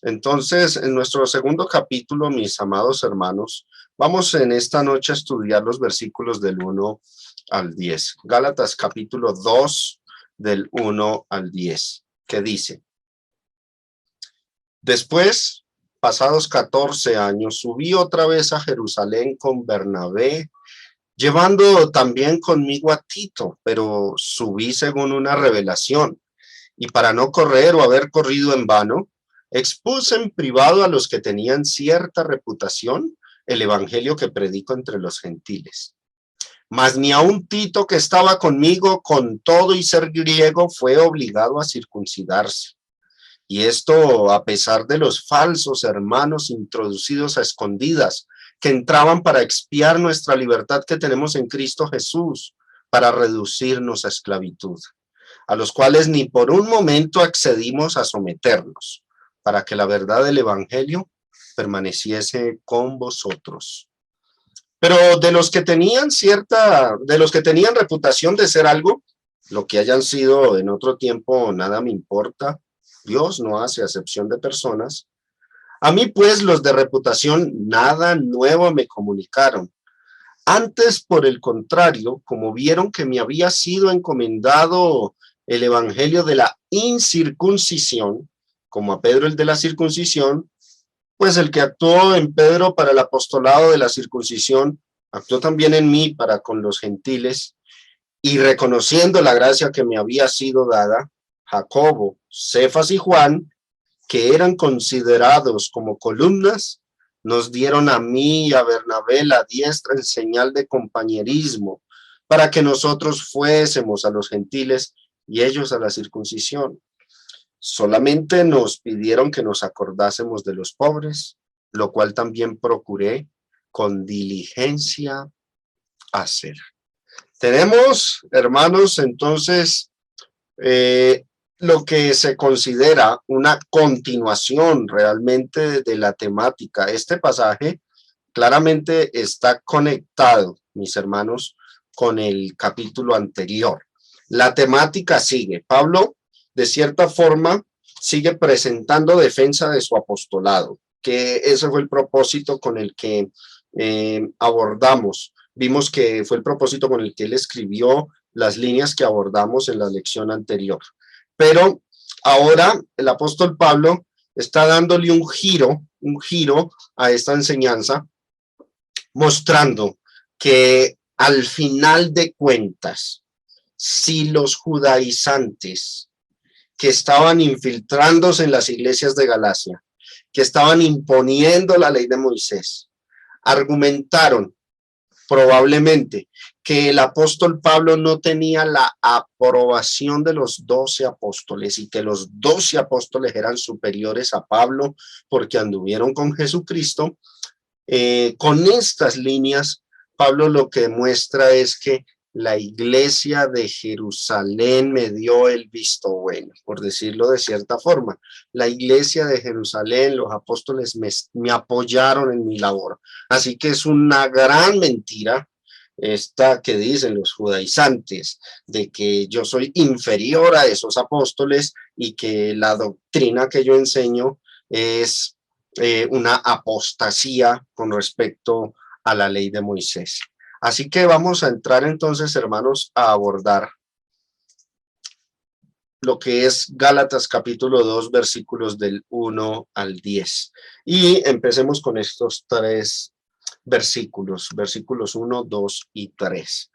Entonces, en nuestro segundo capítulo, mis amados hermanos, vamos en esta noche a estudiar los versículos del 1 al 10. Gálatas capítulo 2, del 1 al 10, que dice: Después, pasados 14 años, subí otra vez a Jerusalén con Bernabé, llevando también conmigo a Tito, pero subí según una revelación, y para no correr o haber corrido en vano, expuse en privado a los que tenían cierta reputación el evangelio que predico entre los gentiles. Mas ni aun Tito, que estaba conmigo, con todo y ser griego, fue obligado a circuncidarse. Y esto a pesar de los falsos hermanos introducidos a escondidas, que entraban para expiar nuestra libertad que tenemos en Cristo Jesús, para reducirnos a esclavitud, a los cuales ni por un momento accedimos a someternos, para que la verdad del evangelio permaneciese con vosotros. Pero de los que tenían reputación de ser algo, lo que hayan sido en otro tiempo, nada me importa. Dios no hace acepción de personas. A mí, pues, los de reputación nada nuevo me comunicaron. Antes, por el contrario, como vieron que me había sido encomendado el evangelio de la incircuncisión, como a Pedro el de la circuncisión, pues el que actuó en Pedro para el apostolado de la circuncisión, actuó también en mí para con los gentiles, y reconociendo la gracia que me había sido dada, Jacobo, Cefas y Juan, que eran considerados como columnas, nos dieron a mí y a Bernabé la diestra en señal de compañerismo, para que nosotros fuésemos a los gentiles y ellos a la circuncisión. Solamente nos pidieron que nos acordásemos de los pobres, lo cual también procuré con diligencia hacer. Tenemos, hermanos, entonces, lo que se considera una continuación realmente de la temática. Este pasaje claramente está conectado, mis hermanos, con el capítulo anterior. La temática sigue. Pablo, de cierta forma, sigue presentando defensa de su apostolado, que ese fue el propósito con el que abordamos. Vimos que fue el propósito con el que él escribió las líneas que abordamos en la lección anterior. Pero ahora el apóstol Pablo está dándole un giro a esta enseñanza, mostrando que al final de cuentas, si los judaizantes que estaban infiltrándose en las iglesias de Galacia, que estaban imponiendo la ley de Moisés, argumentaron probablemente que el apóstol Pablo no tenía la aprobación de los 12 apóstoles y que los 12 apóstoles eran superiores a Pablo porque anduvieron con Jesucristo. Con estas líneas, Pablo lo que muestra es que la iglesia de Jerusalén me dio el visto bueno, por decirlo de cierta forma. La iglesia de Jerusalén, los apóstoles me apoyaron en mi labor. Así que es una gran mentira esta que dicen los judaizantes, de que yo soy inferior a esos apóstoles y que la doctrina que yo enseño es una apostasía con respecto a la ley de Moisés. Así que vamos a entrar entonces, hermanos, a abordar lo que es Gálatas capítulo 2, versículos del 1 al 10. Y empecemos con estos tres versículos 1, 2 y 3.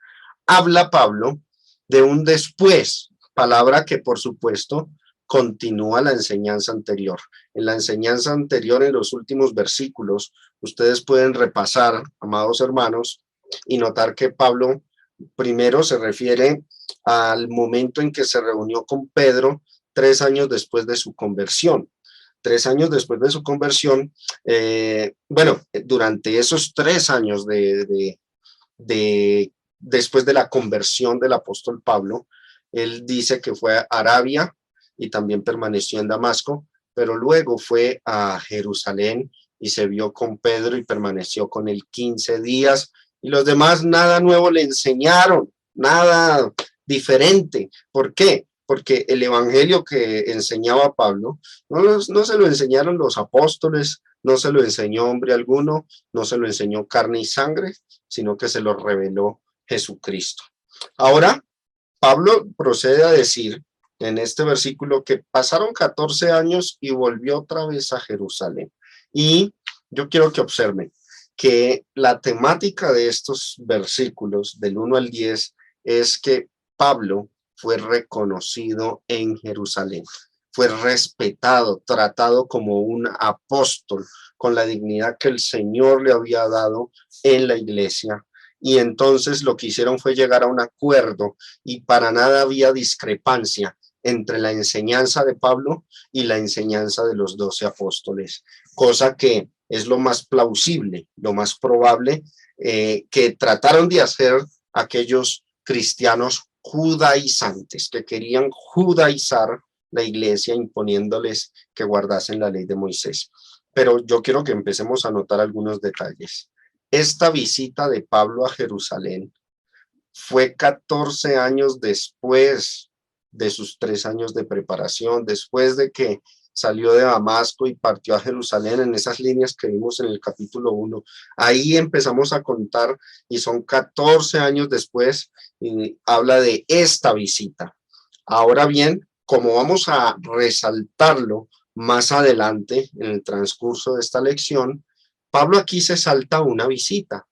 Habla Pablo de un después, palabra que por supuesto continúa la enseñanza anterior. En la enseñanza anterior, en los últimos versículos, ustedes pueden repasar, amados hermanos, y notar que Pablo primero se refiere al momento en que se reunió con Pedro 3 años después de su conversión. 3 años después de su conversión, durante esos 3 años después de la conversión del apóstol Pablo, él dice que fue a Arabia y también permaneció en Damasco, pero luego fue a Jerusalén y se vio con Pedro y permaneció con él 15 días, y los demás nada nuevo le enseñaron, nada diferente. ¿Por qué? porque el evangelio que enseñaba Pablo no se lo enseñaron los apóstoles, no se lo enseñó hombre alguno, no se lo enseñó carne y sangre, sino que se lo reveló Jesucristo. Ahora, Pablo procede a decir en este versículo que pasaron 14 años y volvió otra vez a Jerusalén. Y yo quiero que observen que la temática de estos versículos del 1 al 10 es que Pablo fue reconocido en Jerusalén, fue respetado, tratado como un apóstol con la dignidad que el Señor le había dado en la iglesia. Y entonces lo que hicieron fue llegar a un acuerdo y para nada había discrepancia entre la enseñanza de Pablo y la enseñanza de los 12 apóstoles, cosa que es lo más plausible, lo más probable que trataron de hacer aquellos cristianos judaizantes que querían judaizar la iglesia imponiéndoles que guardasen la ley de Moisés. Pero yo quiero que empecemos a notar algunos detalles. Esta visita de Pablo a Jerusalén fue 14 años después de sus 3 años de preparación, después de que salió de Damasco y partió a Jerusalén en esas líneas que vimos en el capítulo 1. Ahí empezamos a contar y son 14 años después y habla de esta visita. Ahora bien, como vamos a resaltarlo más adelante en el transcurso de esta lección, Pablo aquí se salta una visita.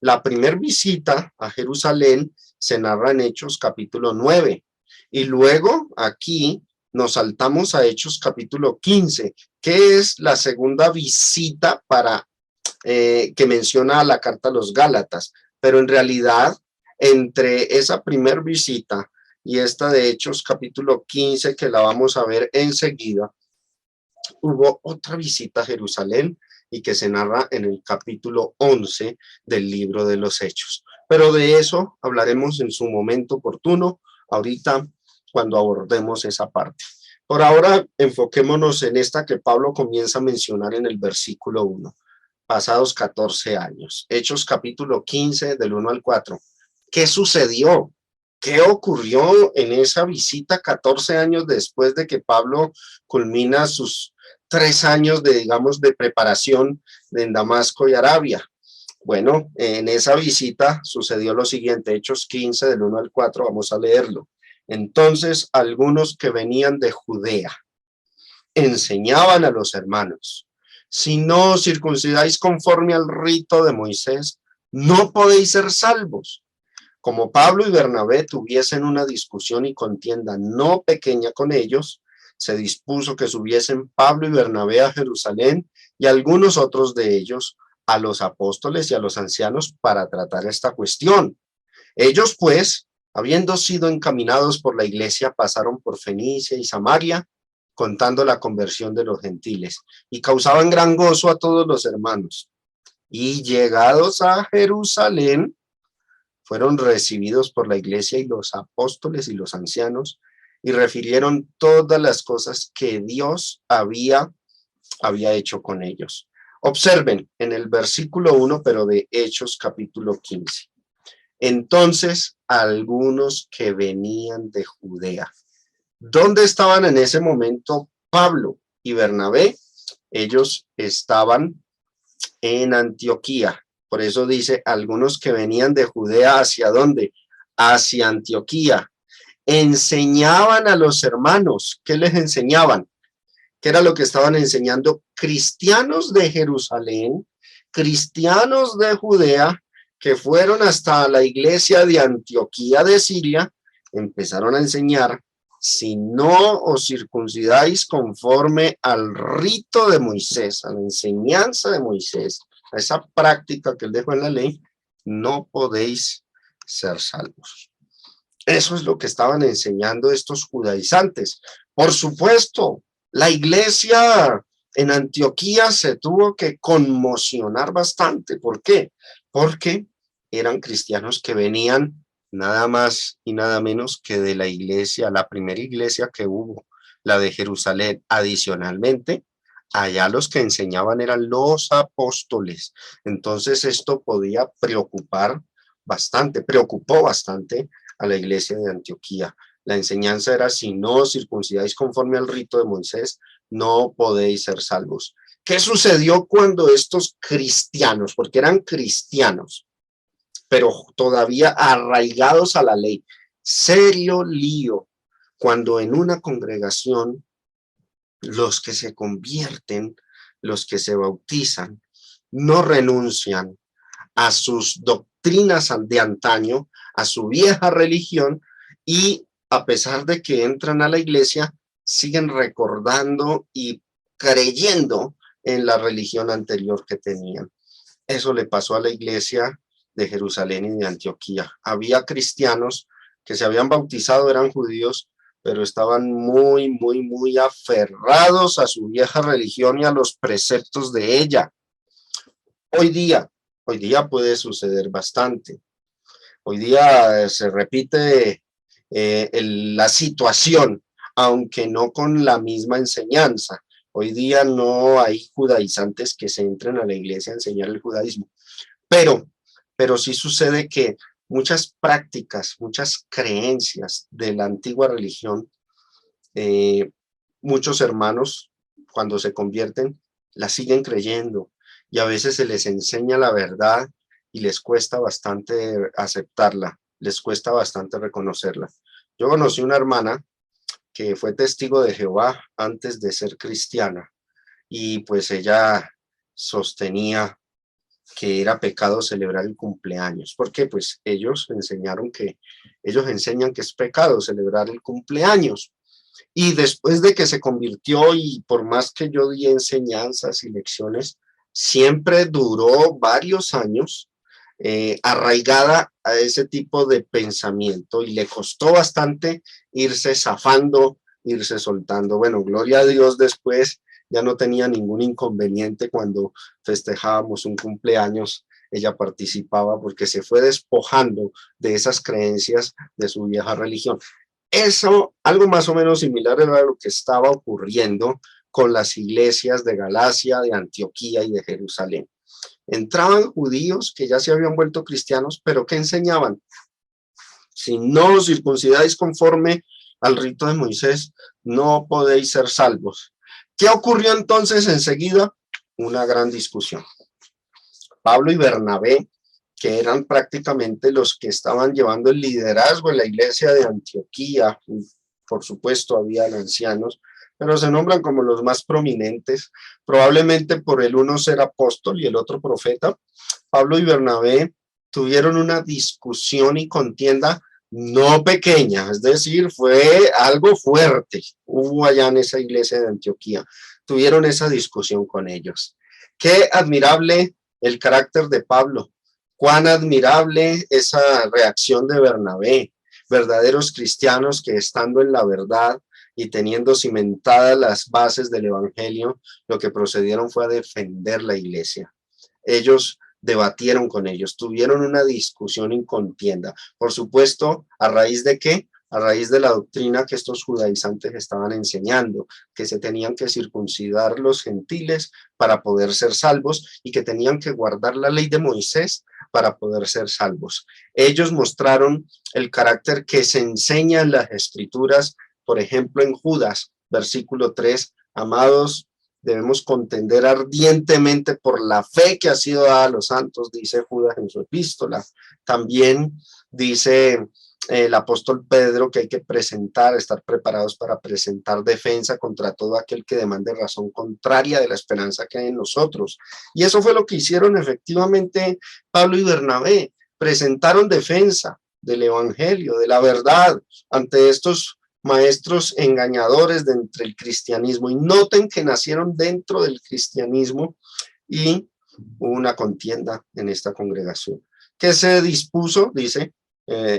La primera visita a Jerusalén se narra en Hechos capítulo 9 y luego aquí nos saltamos a Hechos capítulo 15, que es la segunda visita que menciona la carta a los Gálatas, pero en realidad entre esa primera visita y esta de Hechos capítulo 15, que la vamos a ver enseguida, hubo otra visita a Jerusalén y que se narra en el capítulo 11 del libro de los Hechos. Pero de eso hablaremos en su momento oportuno, ahorita cuando abordemos esa parte. Por ahora, enfoquémonos en esta que Pablo comienza a mencionar en el versículo 1. Pasados 14 años. Hechos capítulo 15 del 1 al 4. ¿Qué sucedió? ¿Qué ocurrió en esa visita 14 años después de que Pablo culmina sus 3 años de, digamos, de preparación en Damasco y Arabia? Bueno, en esa visita sucedió lo siguiente, Hechos 15 del 1 al 4, vamos a leerlo. Entonces, algunos que venían de Judea enseñaban a los hermanos, si no os circuncidáis conforme al rito de Moisés, no podéis ser salvos. Como Pablo y Bernabé tuviesen una discusión y contienda no pequeña con ellos, se dispuso que subiesen Pablo y Bernabé a Jerusalén y algunos otros de ellos a los apóstoles y a los ancianos para tratar esta cuestión. Ellos, pues, habiendo sido encaminados por la iglesia, pasaron por Fenicia y Samaria, contando la conversión de los gentiles, y causaban gran gozo a todos los hermanos. Y llegados a Jerusalén, fueron recibidos por la iglesia y los apóstoles y los ancianos, y refirieron todas las cosas que Dios había hecho con ellos. Observen en el versículo 1, pero de Hechos capítulo 15. Entonces, algunos que venían de Judea. ¿Dónde estaban en ese momento Pablo y Bernabé? Ellos estaban en Antioquía. Por eso dice, algunos que venían de Judea, ¿hacia dónde? Hacia Antioquía. Enseñaban a los hermanos. ¿Qué les enseñaban? ¿Qué era lo que estaban enseñando? Cristianos de Jerusalén, cristianos de Judea, que fueron hasta la iglesia de Antioquía de Siria, empezaron a enseñar, si no os circuncidáis conforme al rito de Moisés, a la enseñanza de Moisés, a esa práctica que él dejó en la ley, no podéis ser salvos. Eso es lo que estaban enseñando estos judaizantes. Por supuesto, la iglesia en Antioquía se tuvo que conmocionar bastante. ¿Por qué? Porque eran cristianos que venían nada más y nada menos que de la iglesia, la primera iglesia que hubo, la de Jerusalén. Adicionalmente, allá los que enseñaban eran los apóstoles. Entonces esto podía preocupar bastante, preocupó bastante a la iglesia de Antioquía. La enseñanza era: si no os circuncidáis conforme al rito de Moisés, no podéis ser salvos. ¿Qué sucedió cuando estos cristianos, porque eran cristianos, pero todavía arraigados a la ley? Serio lío cuando en una congregación los que se convierten, los que se bautizan, no renuncian a sus doctrinas de antaño, a su vieja religión, y a pesar de que entran a la iglesia, siguen recordando y creyendo en la religión anterior que tenían. Eso le pasó a la iglesia de Jerusalén y de Antioquía. Había cristianos que se habían bautizado, eran judíos, pero estaban muy aferrados a su vieja religión y a los preceptos de ella. Hoy día puede suceder bastante. Hoy día se repite la situación, aunque no con la misma enseñanza. Hoy día no hay judaizantes que se entren a la iglesia a enseñar el judaísmo, pero sí sucede que muchas prácticas, muchas creencias de la antigua religión, muchos hermanos cuando se convierten la siguen creyendo, y a veces se les enseña la verdad y les cuesta bastante aceptarla, les cuesta bastante reconocerla. Yo conocí una hermana que fue testigo de Jehová antes de ser cristiana, y pues ella sostenía que era pecado celebrar el cumpleaños, porque pues ellos enseñan que es pecado celebrar el cumpleaños. Y después de que se convirtió, y por más que yo di enseñanzas y lecciones, siempre duró varios años arraigada a ese tipo de pensamiento, y le costó bastante irse zafando, irse soltando. Bueno, gloria a Dios, después ya no tenía ningún inconveniente cuando festejábamos un cumpleaños. Ella participaba porque se fue despojando de esas creencias de su vieja religión. Eso, algo más o menos similar, era lo que estaba ocurriendo con las iglesias de Galacia, de Antioquía y de Jerusalén. Entraban judíos que ya se habían vuelto cristianos, pero ¿qué enseñaban? Si no os circuncidáis conforme al rito de Moisés, no podéis ser salvos. ¿Qué ocurrió entonces enseguida? Una gran discusión. Pablo y Bernabé, que eran prácticamente los que estaban llevando el liderazgo en la iglesia de Antioquía, por supuesto habían ancianos, pero se nombran como los más prominentes, probablemente por el uno ser apóstol y el otro profeta. Pablo y Bernabé tuvieron una discusión y contienda no pequeña, es decir, fue algo fuerte, hubo allá en esa iglesia de Antioquía, tuvieron esa discusión con ellos. Qué admirable el carácter de Pablo, cuán admirable esa reacción de Bernabé, verdaderos cristianos que, estando en la verdad y teniendo cimentadas las bases del evangelio, lo que procedieron fue a defender la iglesia. Ellos debatieron con ellos, tuvieron una discusión y contienda. Por supuesto, ¿a raíz de qué? A raíz de la doctrina que estos judaizantes estaban enseñando, que se tenían que circuncidar los gentiles para poder ser salvos, y que tenían que guardar la ley de Moisés para poder ser salvos. Ellos mostraron el carácter que se enseña en las escrituras, por ejemplo en Judas, versículo 3, amados, debemos contender ardientemente por la fe que ha sido dada a los santos, dice Judas en su epístola. También dice el apóstol Pedro que hay que estar preparados para presentar defensa contra todo aquel que demande razón contraria de la esperanza que hay en nosotros. Y eso fue lo que hicieron efectivamente Pablo y Bernabé, presentaron defensa del evangelio, de la verdad, ante estos maestros engañadores de entre el cristianismo. Y noten que nacieron dentro del cristianismo, y hubo una contienda en esta congregación. ¿Qué se dispuso? Dice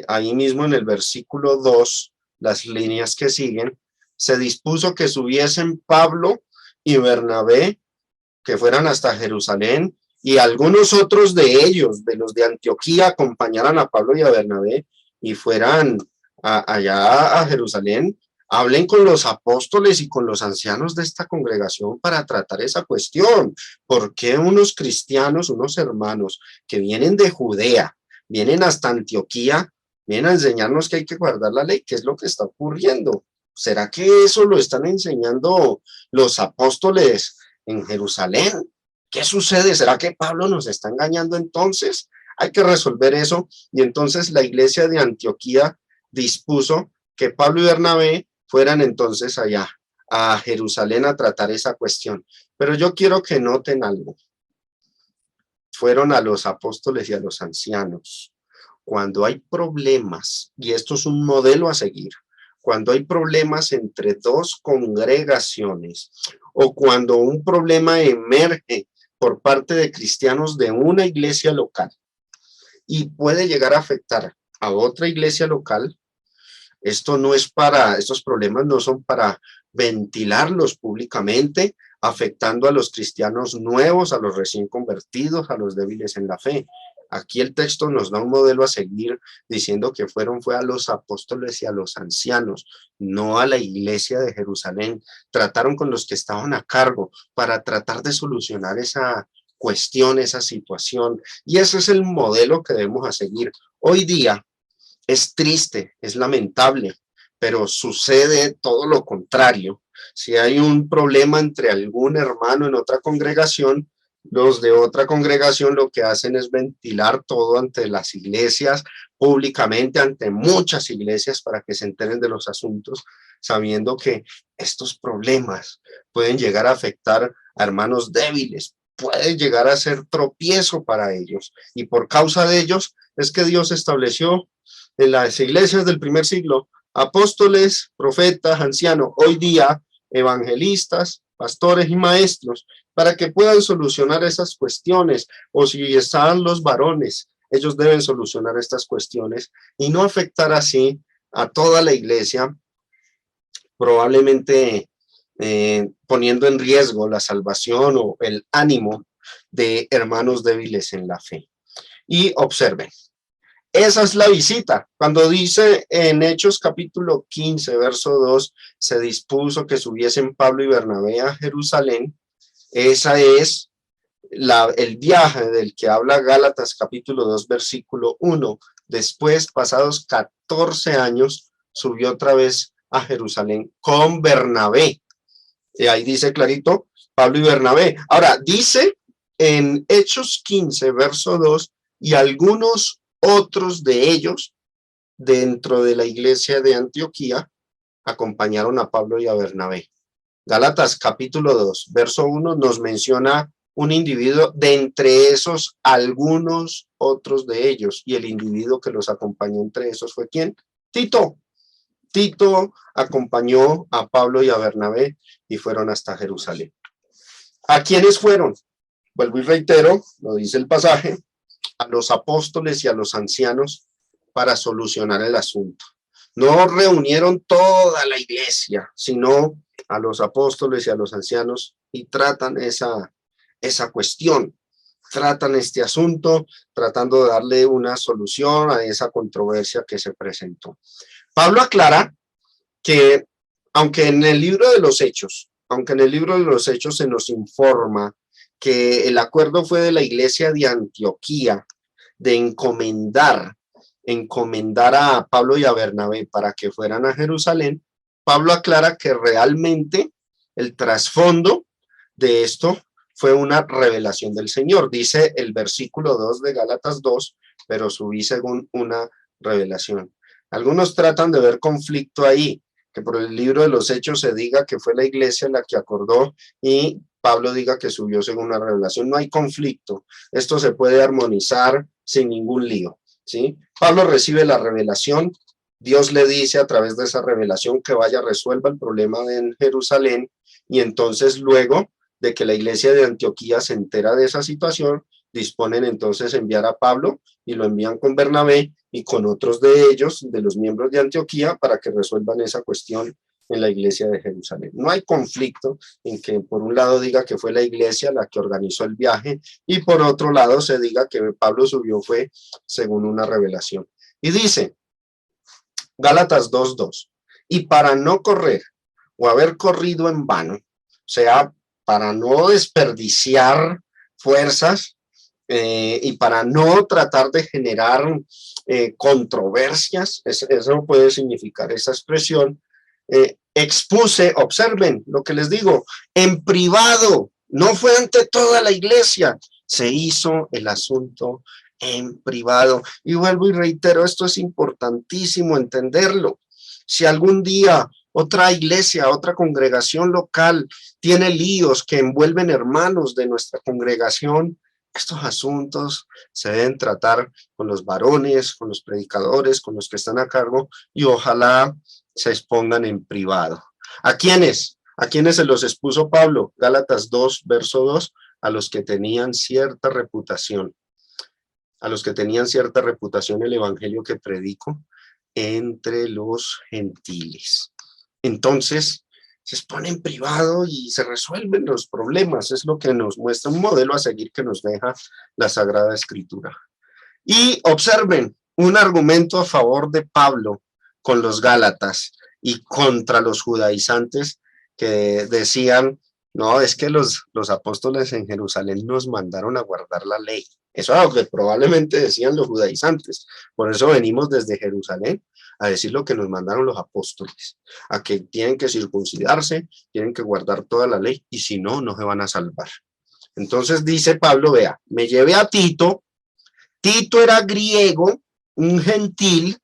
ahí mismo en el versículo 2, las líneas que siguen, se dispuso que subiesen Pablo y Bernabé, que fueran hasta Jerusalén, y algunos otros de ellos, de los de Antioquía, acompañaran a Pablo y a Bernabé y fueran allá a Jerusalén, hablen con los apóstoles y con los ancianos de esta congregación para tratar esa cuestión. ¿Por qué unos cristianos, unos hermanos que vienen de Judea, vienen hasta Antioquía viene a enseñarnos que hay que guardar la ley. ¿Qué es lo que está ocurriendo? ¿Será que eso lo están enseñando los apóstoles en Jerusalén? ¿Qué sucede? ¿Será que Pablo nos está engañando entonces? Hay que resolver eso. Y entonces la iglesia de Antioquía dispuso que Pablo y Bernabé fueran entonces allá a Jerusalén a tratar esa cuestión. Pero yo quiero que noten algo. Fueron a los apóstoles y a los ancianos. Cuando hay problemas, y esto es un modelo a seguir, cuando hay problemas entre dos congregaciones o cuando un problema emerge por parte de cristianos de una iglesia local y puede llegar a afectar a otra iglesia local, estos problemas no son para ventilarlos públicamente, afectando a los cristianos nuevos, a los recién convertidos, a los débiles en la fe. Aquí el texto nos da un modelo a seguir diciendo que fue a los apóstoles y a los ancianos, no a la iglesia de Jerusalén. Trataron con los que estaban a cargo para tratar de solucionar esa cuestión, esa situación. Y ese es el modelo que debemos a seguir. Hoy día es triste, es lamentable, pero sucede todo lo contrario. Si hay un problema entre algún hermano en otra congregación, los de otra congregación lo que hacen es ventilar todo ante las iglesias, públicamente, ante muchas iglesias para que se enteren de los asuntos, sabiendo que estos problemas pueden llegar a afectar a hermanos débiles, puede llegar a ser tropiezo para ellos. Y por causa de ellos es que Dios estableció en las iglesias del primer siglo apóstoles, profetas, ancianos, hoy día evangelistas, pastores y maestros, para que puedan solucionar esas cuestiones, o si están los varones, ellos deben solucionar estas cuestiones y no afectar así a toda la iglesia, probablemente poniendo en riesgo la salvación o el ánimo de hermanos débiles en la fe. Y observen, esa es la visita. Cuando dice en Hechos capítulo 15, verso 2, se dispuso que subiesen Pablo y Bernabé a Jerusalén, esa es el viaje del que habla Gálatas capítulo 2, versículo 1. Después, pasados 14 años, subió otra vez a Jerusalén con Bernabé. Y ahí dice clarito, Pablo y Bernabé. Ahora, dice en Hechos 15, verso 2, y algunos otros de ellos dentro de la iglesia de Antioquía acompañaron a Pablo y a Bernabé. Gálatas capítulo 2, verso 1 nos menciona un individuo de entre esos algunos otros de ellos, y el individuo que los acompañó entre esos fue ¿quién? Tito. Tito acompañó a Pablo y a Bernabé y fueron hasta Jerusalén. ¿A quiénes fueron? Vuelvo y reitero, lo dice el pasaje, a los apóstoles y a los ancianos para solucionar el asunto. No reunieron toda la iglesia, sino a los apóstoles y a los ancianos y tratan esa cuestión, tratan este asunto, tratando de darle una solución a esa controversia que se presentó. Pablo aclara que, aunque en el libro de los Hechos se nos informa que el acuerdo fue de la iglesia de Antioquía de encomendar a Pablo y a Bernabé para que fueran a Jerusalén, Pablo aclara que realmente el trasfondo de esto fue una revelación del Señor. Dice el versículo 2 de Gálatas 2, pero subí según una revelación. Algunos tratan de ver conflicto ahí, que por el libro de los Hechos se diga que fue la iglesia la que acordó y Pablo diga que subió según una revelación. No hay conflicto. Esto se puede armonizar sin ningún lío, ¿sí? Pablo recibe la revelación. Dios le dice a través de esa revelación que vaya, resuelva el problema en Jerusalén, y entonces luego de que la iglesia de Antioquía se entera de esa situación, disponen entonces enviar a Pablo y lo envían con Bernabé y con otros de ellos, de los miembros de Antioquía, para que resuelvan esa cuestión en la iglesia de Jerusalén. No hay conflicto en que por un lado diga que fue la iglesia la que organizó el viaje y por otro lado se diga que Pablo subió fue según una revelación. Y dice, Gálatas 2:2, y para no correr o haber corrido en vano, o sea, para no desperdiciar fuerzas y para no tratar de generar controversias, eso puede significar esa expresión. Expuse, observen lo que les digo, en privado, no fue ante toda la iglesia, se hizo el asunto en privado. Y vuelvo y reitero, esto es importantísimo entenderlo. Si algún día otra iglesia, otra congregación local tiene líos que envuelven hermanos de nuestra congregación, estos asuntos se deben tratar con los varones, con los predicadores, con los que están a cargo, y ojalá se expongan en privado. ¿A quiénes? ¿A quiénes se los expuso Pablo? Gálatas 2, verso 2, a los que tenían cierta reputación. A los que tenían cierta reputación el evangelio que predico entre los gentiles. Entonces, se expone en privado y se resuelven los problemas. Es lo que nos muestra un modelo a seguir que nos deja la Sagrada Escritura. Y observen un argumento a favor de Pablo con los Gálatas y contra los judaizantes que decían, no, es que los apóstoles en Jerusalén nos mandaron a guardar la ley. Eso es lo que probablemente decían los judaizantes. Por eso venimos desde Jerusalén a decir lo que nos mandaron los apóstoles, a que tienen que circuncidarse, tienen que guardar toda la ley, y si no, no se van a salvar. Entonces dice Pablo, vea, me llevé a Tito, Tito era griego, un gentil,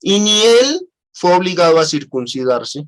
y ni él fue obligado a circuncidarse.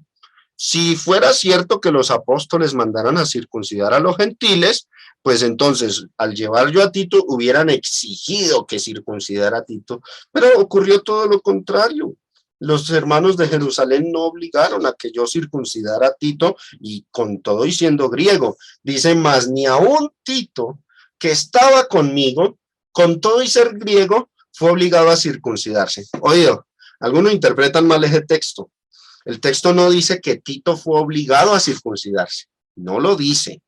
Si fuera cierto que los apóstoles mandaran a circuncidar a los gentiles, pues entonces, al llevar yo a Tito, hubieran exigido que circuncidara a Tito, pero ocurrió todo lo contrario. Los hermanos de Jerusalén no obligaron a que yo circuncidara a Tito, y con todo y siendo griego, dice, más ni aún Tito, que estaba conmigo, con todo y ser griego, fue obligado a circuncidarse. Oído, algunos interpretan mal ese texto. El texto no dice que Tito fue obligado a circuncidarse, no lo dice.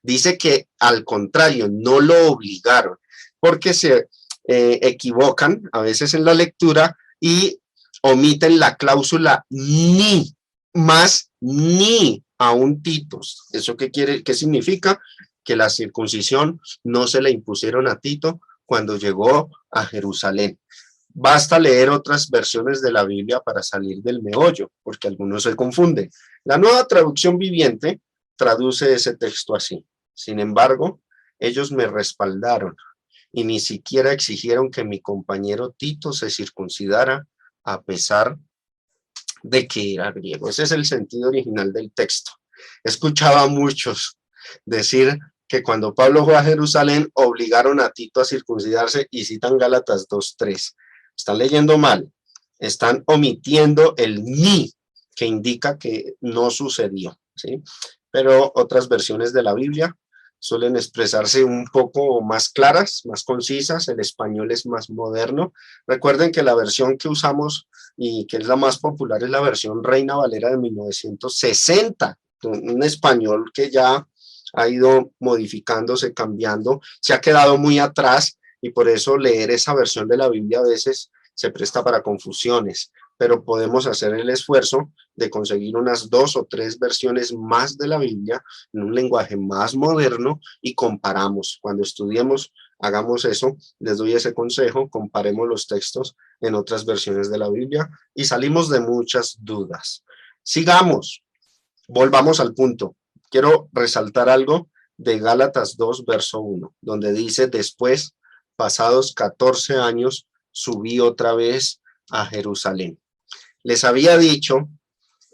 Dice que al contrario, no lo obligaron, porque se equivocan a veces en la lectura y omiten la cláusula ni, más ni a un Tito. ¿Eso qué significa? Que la circuncisión no se le impusieron a Tito cuando llegó a Jerusalén. Basta leer otras versiones de la Biblia para salir del meollo, porque algunos se confunden. La Nueva Traducción Viviente traduce ese texto así. Sin embargo, ellos me respaldaron y ni siquiera exigieron que mi compañero Tito se circuncidara a pesar de que era griego. Ese es el sentido original del texto. Escuchaba a muchos decir que cuando Pablo fue a Jerusalén obligaron a Tito a circuncidarse y citan Gálatas 2:3. Están leyendo mal, están omitiendo el ni, que indica que no sucedió, ¿sí? Pero otras versiones de la Biblia suelen expresarse un poco más claras, más concisas. El español es más moderno. Recuerden que la versión que usamos y que es la más popular es la versión Reina Valera de 1960, un español que ya ha ido modificándose, cambiando, se ha quedado muy atrás, y por eso leer esa versión de la Biblia a veces se presta para confusiones, pero podemos hacer el esfuerzo de conseguir unas 2 o 3 versiones más de la Biblia en un lenguaje más moderno y comparamos. Cuando estudiemos, hagamos eso, les doy ese consejo, comparemos los textos en otras versiones de la Biblia y salimos de muchas dudas. Sigamos, volvamos al punto. Quiero resaltar algo de Gálatas 2, verso 1, donde dice, después, pasados 14 años, subí otra vez a Jerusalén. Les había dicho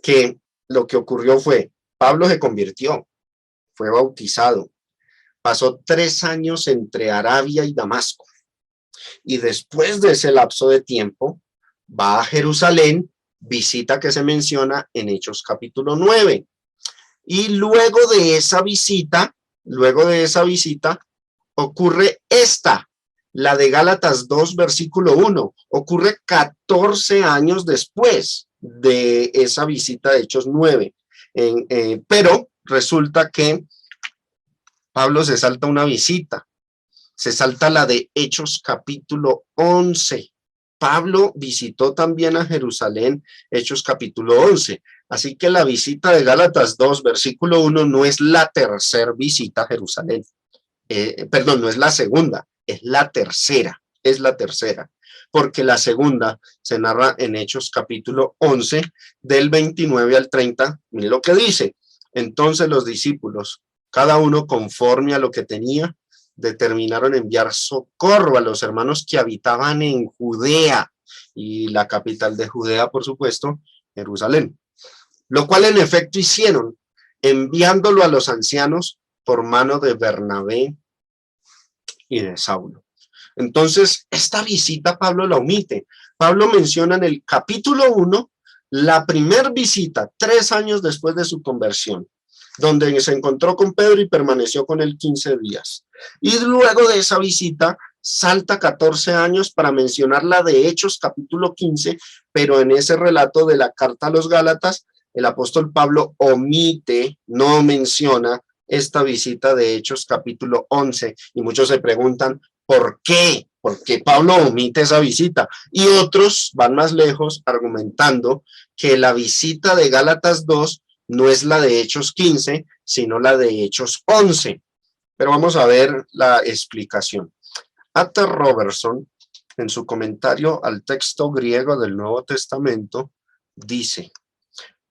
que lo que ocurrió fue, Pablo se convirtió, fue bautizado, pasó 3 años entre Arabia y Damasco, y después de ese lapso de tiempo, va a Jerusalén, visita que se menciona en Hechos capítulo 9, y luego de esa visita, ocurre esta, la de Gálatas 2, versículo 1, ocurre 14 años después de esa visita de Hechos 9. Pero resulta que Pablo se salta una visita, se salta la de Hechos capítulo 11. Pablo visitó también a Jerusalén, Hechos capítulo 11. Así que la visita de Gálatas 2, versículo 1 no es la tercera visita a Jerusalén. Perdón, no es la segunda. Es la tercera, porque la segunda se narra en Hechos capítulo 11, del 29 al 30. Mire lo que dice. Entonces los discípulos, cada uno conforme a lo que tenía, determinaron enviar socorro a los hermanos que habitaban en Judea, y la capital de Judea, por supuesto, Jerusalén. Lo cual en efecto hicieron, enviándolo a los ancianos por mano de Bernabé y de Saulo. Entonces, esta visita Pablo la omite. Pablo menciona en el capítulo 1 la primer visita, 3 años después de su conversión, donde se encontró con Pedro y permaneció con él 15 días. Y luego de esa visita salta 14 años para mencionar la de Hechos capítulo 15, pero en ese relato de la carta a los Gálatas, el apóstol Pablo omite, no menciona esta visita de Hechos capítulo 11, y muchos se preguntan, ¿por qué? ¿Por qué Pablo omite esa visita? Y otros van más lejos argumentando que la visita de Gálatas 2 no es la de Hechos 15, sino la de Hechos 11. Pero vamos a ver la explicación. Arthur Robertson, en su comentario al texto griego del Nuevo Testamento, dice: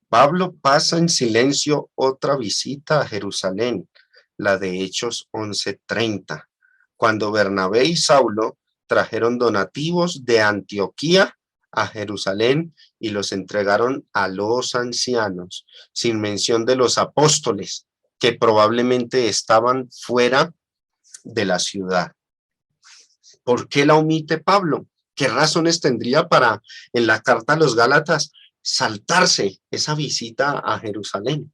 Pablo pasa en silencio otra visita a Jerusalén, la de Hechos 11:30, cuando Bernabé y Saulo trajeron donativos de Antioquía a Jerusalén y los entregaron a los ancianos, sin mención de los apóstoles, que probablemente estaban fuera de la ciudad. ¿Por qué la omite Pablo? ¿Qué razones tendría para, en la carta a los Gálatas, saltarse esa visita a Jerusalén?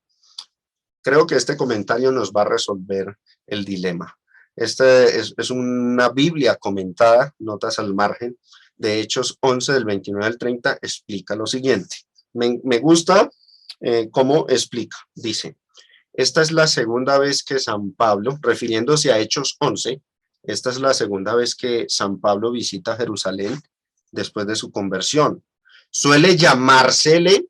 Creo que este comentario nos va a resolver el dilema. Este es una Biblia comentada, notas al margen, de Hechos 11 del 29 al 30, explica lo siguiente. Me gusta cómo explica. Dice: esta es la segunda vez que San Pablo, refiriéndose a Hechos 11, esta es la segunda vez que San Pablo visita Jerusalén después de su conversión. Suele llamársele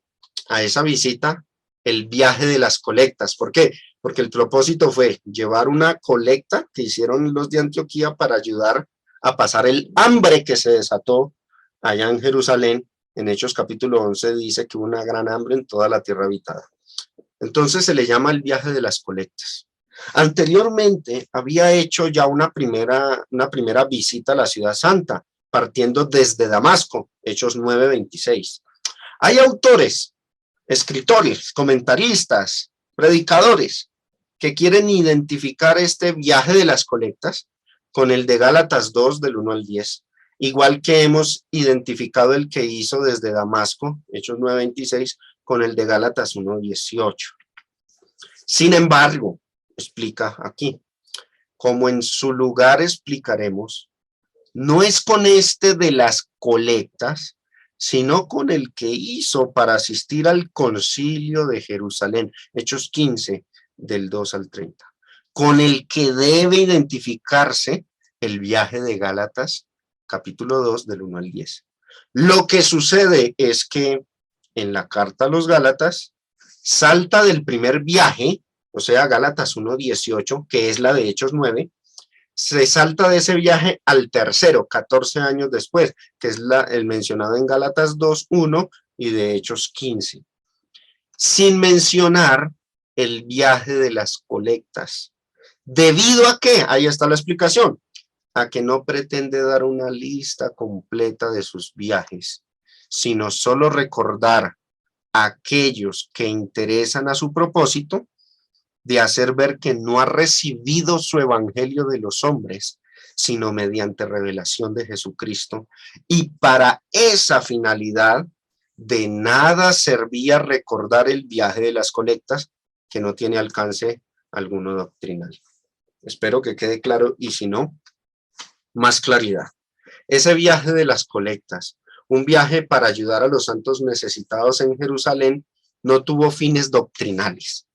a esa visita el viaje de las colectas. ¿Por qué? Porque el propósito fue llevar una colecta que hicieron los de Antioquía para ayudar a pasar el hambre que se desató allá en Jerusalén. En Hechos capítulo 11 dice que hubo una gran hambre en toda la tierra habitada. Entonces se le llama el viaje de las colectas. Anteriormente había hecho ya una primera visita a la ciudad santa, partiendo desde Damasco, Hechos 9:26. Hay autores, escritores, comentaristas, predicadores, que quieren identificar este viaje de las colectas con el de Gálatas 2 del 1 al 10, igual que hemos identificado el que hizo desde Damasco, Hechos 9:26, con el de Gálatas 1:18. Sin embargo, explica aquí, como en su lugar explicaremos, no es con este de las colectas, sino con el que hizo para asistir al concilio de Jerusalén, Hechos 15, del 2 al 30, con el que debe identificarse el viaje de Gálatas, capítulo 2, del 1 al 10. Lo que sucede es que en la carta a los Gálatas salta del primer viaje, o sea, Gálatas 1:18, que es la de Hechos 9, se salta de ese viaje al tercero, 14 años después, que es el mencionado en Gálatas 2:1 y de Hechos 15, sin mencionar el viaje de las colectas. ¿Debido a qué? Ahí está la explicación. A que no pretende dar una lista completa de sus viajes, sino solo recordar a aquellos que interesan a su propósito de hacer ver que no ha recibido su evangelio de los hombres, sino mediante revelación de Jesucristo. Y para esa finalidad, de nada servía recordar el viaje de las colectas, que no tiene alcance alguno doctrinal. Espero que quede claro, y si no, más claridad. Ese viaje de las colectas, un viaje para ayudar a los santos necesitados en Jerusalén, no tuvo fines doctrinales.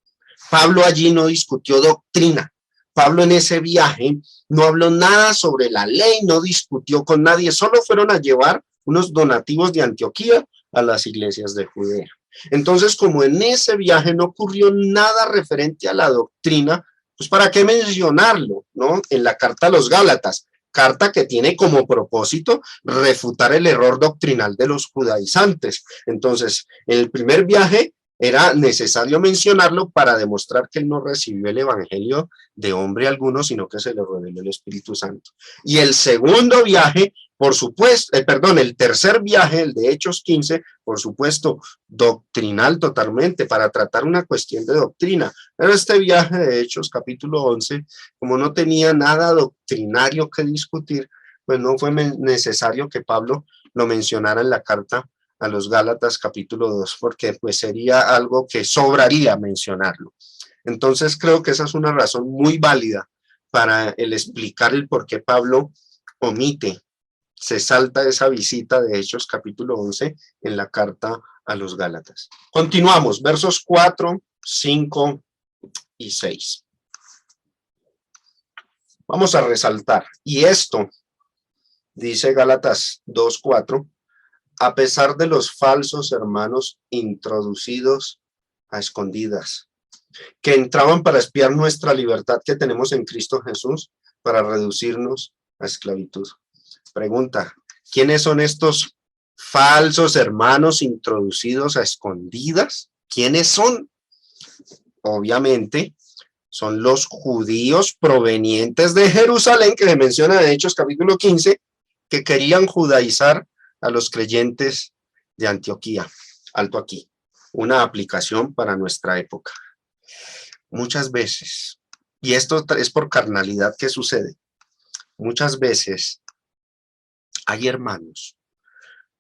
Pablo allí no discutió doctrina. Pablo en ese viaje no habló nada sobre la ley, no discutió con nadie, solo fueron a llevar unos donativos de Antioquía a las iglesias de Judea. Entonces, como en ese viaje no ocurrió nada referente a la doctrina, pues ¿para qué mencionarlo, no? En la carta a los Gálatas, carta que tiene como propósito refutar el error doctrinal de los judaizantes. Entonces, en el primer viaje era necesario mencionarlo para demostrar que él no recibió el evangelio de hombre alguno, sino que se le reveló el Espíritu Santo. Y el segundo viaje, por supuesto, el tercer viaje, el de Hechos 15, por supuesto, doctrinal totalmente, para tratar una cuestión de doctrina. Pero este viaje de Hechos, capítulo 11, como no tenía nada doctrinario que discutir, pues no fue necesario que Pablo lo mencionara en la carta a los Gálatas capítulo 2, porque pues sería algo que sobraría mencionarlo. Entonces creo que esa es una razón muy válida para el explicar el por qué Pablo omite, se salta esa visita de Hechos capítulo 11 en la carta a los Gálatas. Continuamos, versos 4, 5 y 6. Vamos a resaltar, y esto, dice Gálatas 2:4, a pesar de los falsos hermanos introducidos a escondidas, que entraban para espiar nuestra libertad que tenemos en Cristo Jesús, para reducirnos a esclavitud. Pregunta, ¿quiénes son estos falsos hermanos introducidos a escondidas? ¿Quiénes son? Obviamente, son los judíos provenientes de Jerusalén, que se menciona en Hechos capítulo 15, que querían judaizar a los creyentes de Antioquía. Alto aquí, una aplicación para nuestra época. Muchas veces, y esto es por carnalidad que sucede, muchas veces hay hermanos,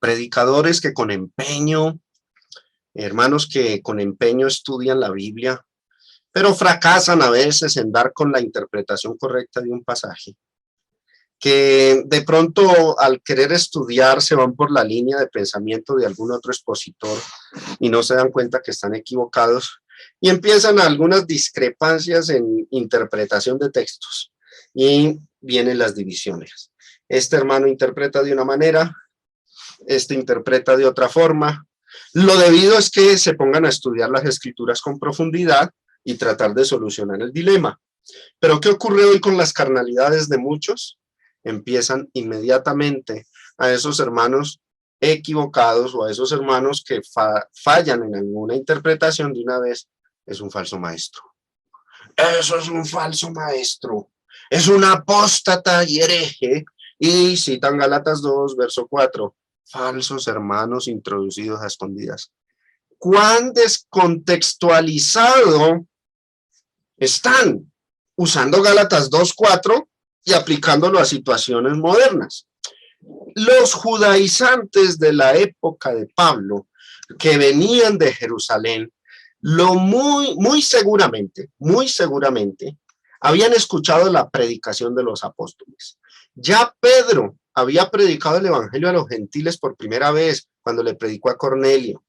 predicadores que con empeño, hermanos que con empeño estudian la Biblia, pero fracasan a veces en dar con la interpretación correcta de un pasaje, que de pronto al querer estudiar se van por la línea de pensamiento de algún otro expositor y no se dan cuenta que están equivocados y empiezan algunas discrepancias en interpretación de textos y vienen las divisiones. Este hermano interpreta de una manera, este interpreta de otra forma. Lo debido es que se pongan a estudiar las escrituras con profundidad y tratar de solucionar el dilema. Pero ¿qué ocurre hoy con las carnalidades de muchos? Empiezan inmediatamente a esos hermanos equivocados o a esos hermanos que fallan en alguna interpretación de una vez, es un falso maestro. Eso es un falso maestro. Es un apóstata y hereje. Y citan Gálatas 2, verso 4. Falsos hermanos introducidos a escondidas. ¿Cuán descontextualizado están usando Gálatas 2:4 y aplicándolo a situaciones modernas? Los judaizantes de la época de Pablo, que venían de Jerusalén, muy seguramente, habían escuchado la predicación de los apóstoles. Ya Pedro había predicado el evangelio a los gentiles por primera vez cuando le predicó a Cornelio.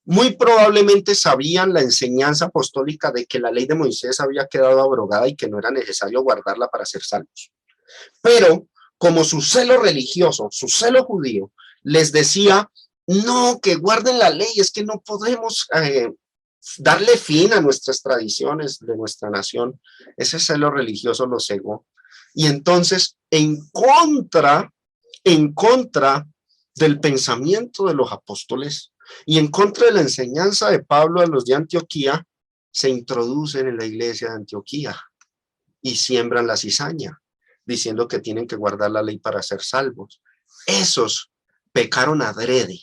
Muy probablemente sabían la enseñanza apostólica de que la ley de Moisés había quedado abrogada y que no era necesario guardarla para ser salvos. Pero como su celo religioso, su celo judío, les decía, no, que guarden la ley, es que no podemos darle fin a nuestras tradiciones de nuestra nación. Ese celo religioso los cegó. Y entonces, en contra del pensamiento de los apóstoles, y en contra de la enseñanza de Pablo a los de Antioquía, se introducen en la iglesia de Antioquía y siembran la cizaña, diciendo que tienen que guardar la ley para ser salvos. Esos pecaron adrede,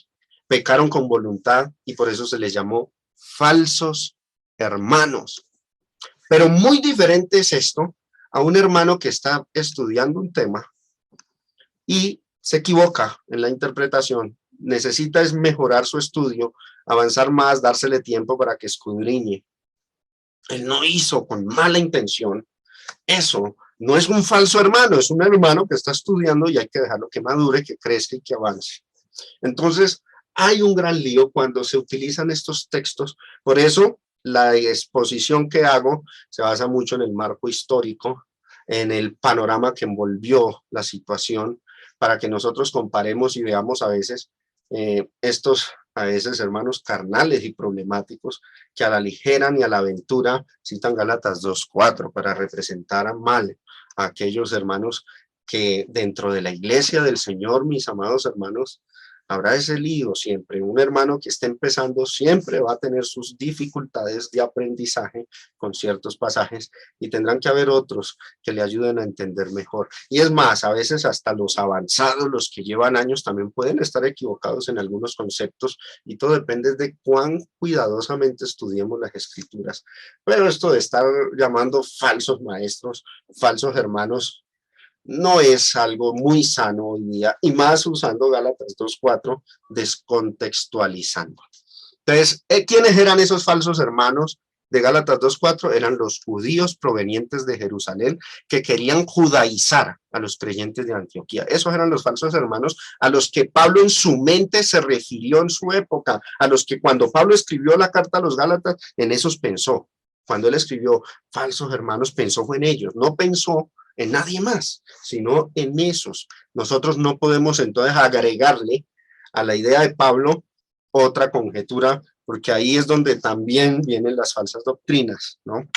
pecaron con voluntad y por eso se les llamó falsos hermanos. Pero muy diferente es esto a un hermano que está estudiando un tema y se equivoca en la interpretación. Necesita es mejorar su estudio, avanzar más, dársele tiempo para que escudriñe. Él no hizo con mala intención. Eso no es un falso hermano, es un hermano que está estudiando y hay que dejarlo que madure, que crezca y que avance. Entonces, hay un gran lío cuando se utilizan estos textos. Por eso, la exposición que hago se basa mucho en el marco histórico, en el panorama que envolvió la situación, para que nosotros comparemos y veamos a veces estos hermanos carnales y problemáticos que a la ligera y a la aventura citan Gálatas 2:4 para representar a mal a aquellos hermanos que dentro de la iglesia del Señor, mis amados hermanos, habrá ese lío siempre. Un hermano que esté empezando siempre va a tener sus dificultades de aprendizaje con ciertos pasajes y tendrán que haber otros que le ayuden a entender mejor. Y es más, a veces hasta los avanzados, los que llevan años, también pueden estar equivocados en algunos conceptos y todo depende de cuán cuidadosamente estudiemos las escrituras. Pero esto de estar llamando falsos maestros, falsos hermanos, no es algo muy sano hoy día, y más usando Gálatas 2:4, descontextualizando. Entonces, ¿quiénes eran esos falsos hermanos de Gálatas 2:4? Eran los judíos provenientes de Jerusalén que querían judaizar a los creyentes de Antioquía. Esos eran los falsos hermanos a los que Pablo en su mente se refirió en su época, a los que cuando Pablo escribió la carta a los Gálatas, en esos pensó. Cuando él escribió falsos hermanos, pensó fue en ellos, no pensó en nadie más, sino en esos. Nosotros no podemos entonces agregarle a la idea de Pablo otra conjetura, porque ahí es donde también vienen las falsas doctrinas, ¿no?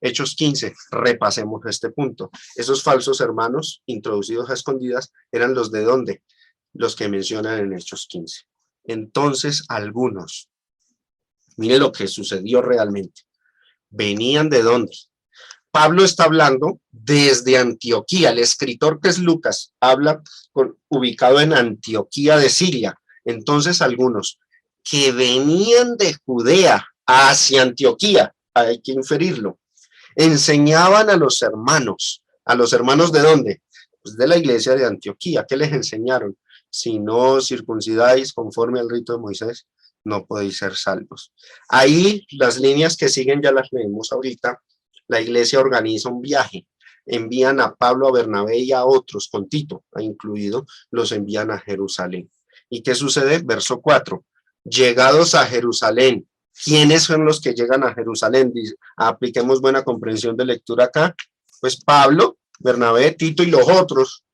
Hechos 15, repasemos este punto. Esos falsos hermanos introducidos a escondidas eran los de ¿dónde? Los que mencionan en Hechos 15. Entonces, algunos, mire lo que sucedió realmente. ¿Venían de dónde? Pablo está hablando desde Antioquía. El escritor, que es Lucas, habla ubicado en Antioquía de Siria. Entonces algunos que venían de Judea hacia Antioquía, hay que inferirlo, enseñaban a los hermanos ¿de dónde? Pues de la iglesia de Antioquía. ¿Qué les enseñaron? Si no circuncidáis conforme al rito de Moisés, no podéis ser salvos. Ahí las líneas que siguen ya las leemos ahorita. La iglesia organiza un viaje, envían a Pablo, a Bernabé y a otros, con Tito incluido, los envían a Jerusalén. ¿Y qué sucede? Verso 4, llegados a Jerusalén. ¿Quiénes son los que llegan a Jerusalén? Apliquemos buena comprensión de lectura acá. Pues Pablo, Bernabé, Tito y los otros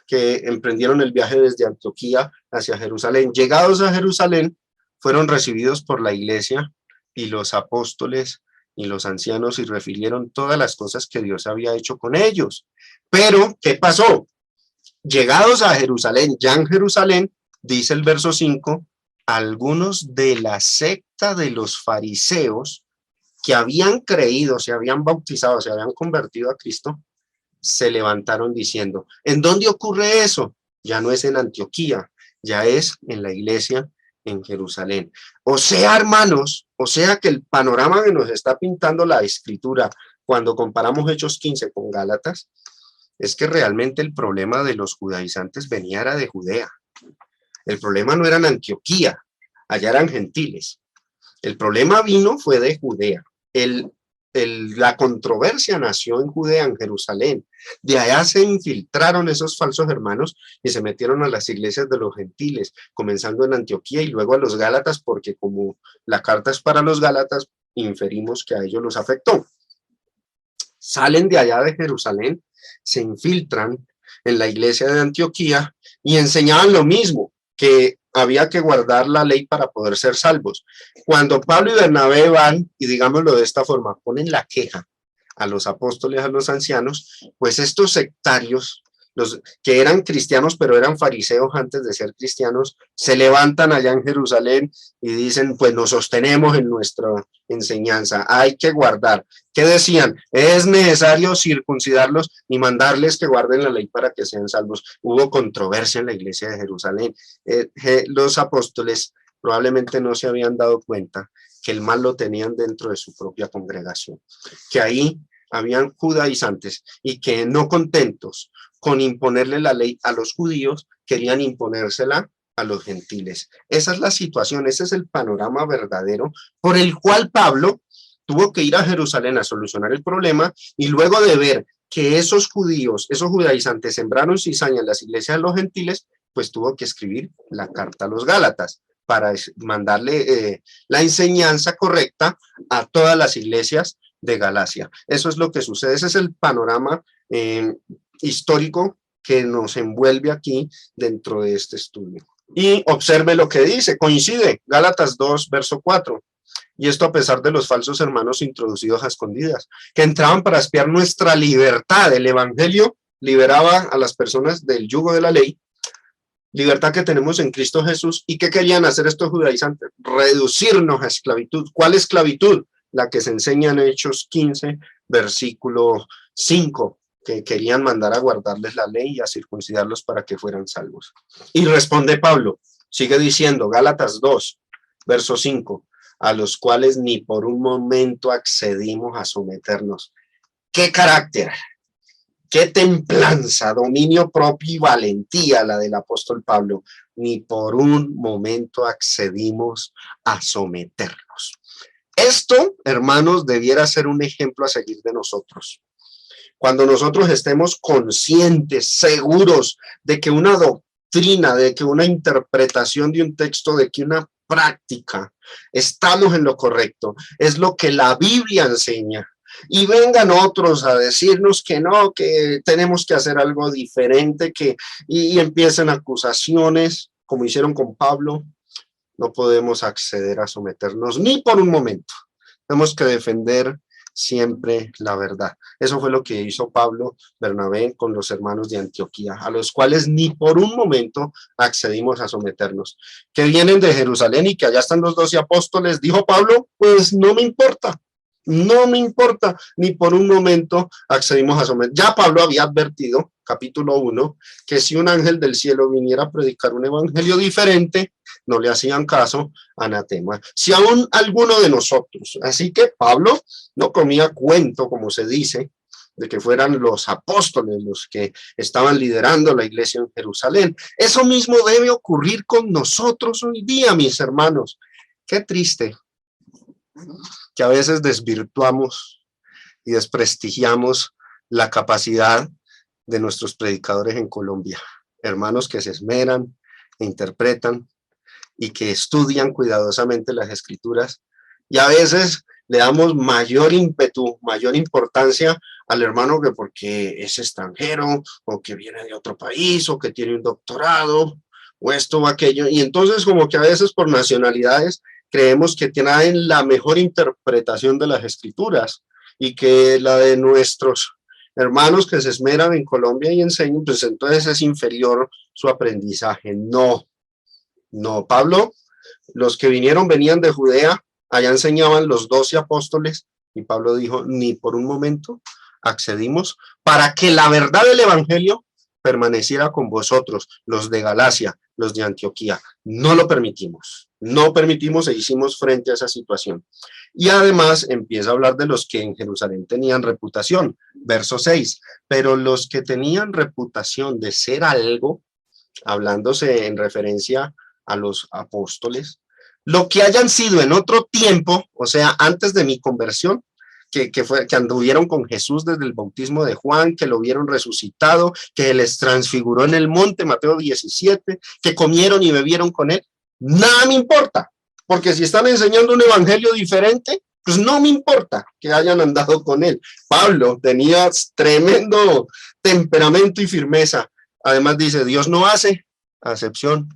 que emprendieron el viaje desde Antioquía hacia Jerusalén. Llegados a Jerusalén, fueron recibidos por la iglesia y los apóstoles y los ancianos y refirieron todas las cosas que Dios había hecho con ellos. Pero, ¿qué pasó? Llegados a Jerusalén, ya en Jerusalén, dice el verso 5, algunos de la secta de los fariseos que habían creído, se habían bautizado, se habían convertido a Cristo, se levantaron diciendo, ¿en dónde ocurre eso? Ya no es en Antioquía, ya es en la iglesia en Jerusalén. O sea, hermanos, o sea que el panorama que nos está pintando la escritura cuando comparamos Hechos 15 con Gálatas, es que realmente el problema de los judaizantes venía era de Judea. El problema no era en Antioquía, allá eran gentiles. El problema fue de Judea. La controversia nació en Judea, en Jerusalén. De allá se infiltraron esos falsos hermanos y se metieron a las iglesias de los gentiles, comenzando en Antioquía y luego a los Gálatas, porque como la carta es para los Gálatas, inferimos que a ellos los afectó. Salen de allá de Jerusalén, se infiltran en la iglesia de Antioquía y enseñaban lo mismo, que había que guardar la ley para poder ser salvos. Cuando Pablo y Bernabé van, y digámoslo de esta forma, ponen la queja a los apóstoles, a los ancianos, pues estos sectarios, los que eran cristianos pero eran fariseos antes de ser cristianos, se levantan allá en Jerusalén y dicen, pues nos sostenemos en nuestra enseñanza, hay que guardar. ¿Qué decían? Es necesario circuncidarlos y mandarles que guarden la ley para que sean salvos. Hubo controversia en la iglesia de Jerusalén. Los apóstoles probablemente no se habían dado cuenta que el mal lo tenían dentro de su propia congregación, que ahí habían judaizantes y que no contentos con imponerle la ley a los judíos, querían imponérsela a los gentiles. Esa es la situación, ese es el panorama verdadero por el cual Pablo tuvo que ir a Jerusalén a solucionar el problema, y luego de ver que esos judíos, esos judaizantes sembraron cizaña en las iglesias de los gentiles, pues tuvo que escribir la carta a los Gálatas para mandarle la enseñanza correcta a todas las iglesias de Galacia. Eso es lo que sucede, ese es el panorama histórico que nos envuelve aquí dentro de este estudio. Y observe lo que dice, coincide, Gálatas 2, verso 4. Y esto a pesar de los falsos hermanos introducidos a escondidas, que entraban para espiar nuestra libertad. El evangelio liberaba a las personas del yugo de la ley, libertad que tenemos en Cristo Jesús. ¿Y qué querían hacer estos judaizantes? Reducirnos a esclavitud. ¿Cuál esclavitud? La que se enseña en Hechos 15, versículo 5, que querían mandar a guardarles la ley y a circuncidarlos para que fueran salvos. Y responde Pablo, sigue diciendo, Gálatas 2, verso 5, a los cuales ni por un momento accedimos a someternos. ¿Qué carácter? ¡Qué templanza, dominio propio y valentía la del apóstol Pablo! Ni por un momento accedimos a someternos. Esto, hermanos, debiera ser un ejemplo a seguir de nosotros. Cuando nosotros estemos conscientes, seguros de que una doctrina, de que una interpretación de un texto, de que una práctica, estamos en lo correcto, es lo que la Biblia enseña. Y vengan otros a decirnos que no, que tenemos que hacer algo diferente, y empiezan acusaciones, como hicieron con Pablo. No podemos acceder a someternos ni por un momento. Tenemos que defender siempre la verdad. Eso fue lo que hizo Pablo Bernabé con los hermanos de Antioquía, a los cuales ni por un momento accedimos a someternos. Que vienen de Jerusalén y que allá están los 12 apóstoles, dijo Pablo, pues no me importa. No me importa, ni por un momento accedimos a someter. Ya Pablo había advertido, capítulo 1, que si un ángel del cielo viniera a predicar un evangelio diferente, no le hacían caso, anatema. Si aún alguno de nosotros, así que Pablo no comía cuento, como se dice, de que fueran los apóstoles los que estaban liderando la iglesia en Jerusalén. Eso mismo debe ocurrir con nosotros hoy día, mis hermanos. Qué triste que a veces desvirtuamos y desprestigiamos la capacidad de nuestros predicadores en Colombia. Hermanos que se esmeran e interpretan y que estudian cuidadosamente las escrituras, y a veces le damos mayor ímpetu, mayor importancia al hermano que porque es extranjero, o que viene de otro país, o que tiene un doctorado, o esto o aquello, y entonces como que a veces por nacionalidades creemos que tienen la mejor interpretación de las escrituras, y que la de nuestros hermanos que se esmeran en Colombia y enseñan, pues entonces es inferior su aprendizaje. No, no, Pablo, los que vinieron venían de Judea, allá enseñaban los 12 apóstoles, y Pablo dijo, ni por un momento accedimos para que la verdad del evangelio permaneciera con vosotros, los de Galacia, los de Antioquía. No lo permitimos, no permitimos e hicimos frente a esa situación. Y además empieza a hablar de los que en Jerusalén tenían reputación, verso 6, pero los que tenían reputación de ser algo, hablándose en referencia a los apóstoles, lo que hayan sido en otro tiempo, o sea, antes de mi conversión, que anduvieron con Jesús desde el bautismo de Juan, que lo vieron resucitado, que les transfiguró en el monte, Mateo 17, que comieron y bebieron con él, nada me importa, porque si están enseñando un evangelio diferente, pues no me importa que hayan andado con él. Pablo tenía tremendo temperamento y firmeza. Además dice, Dios no hace acepción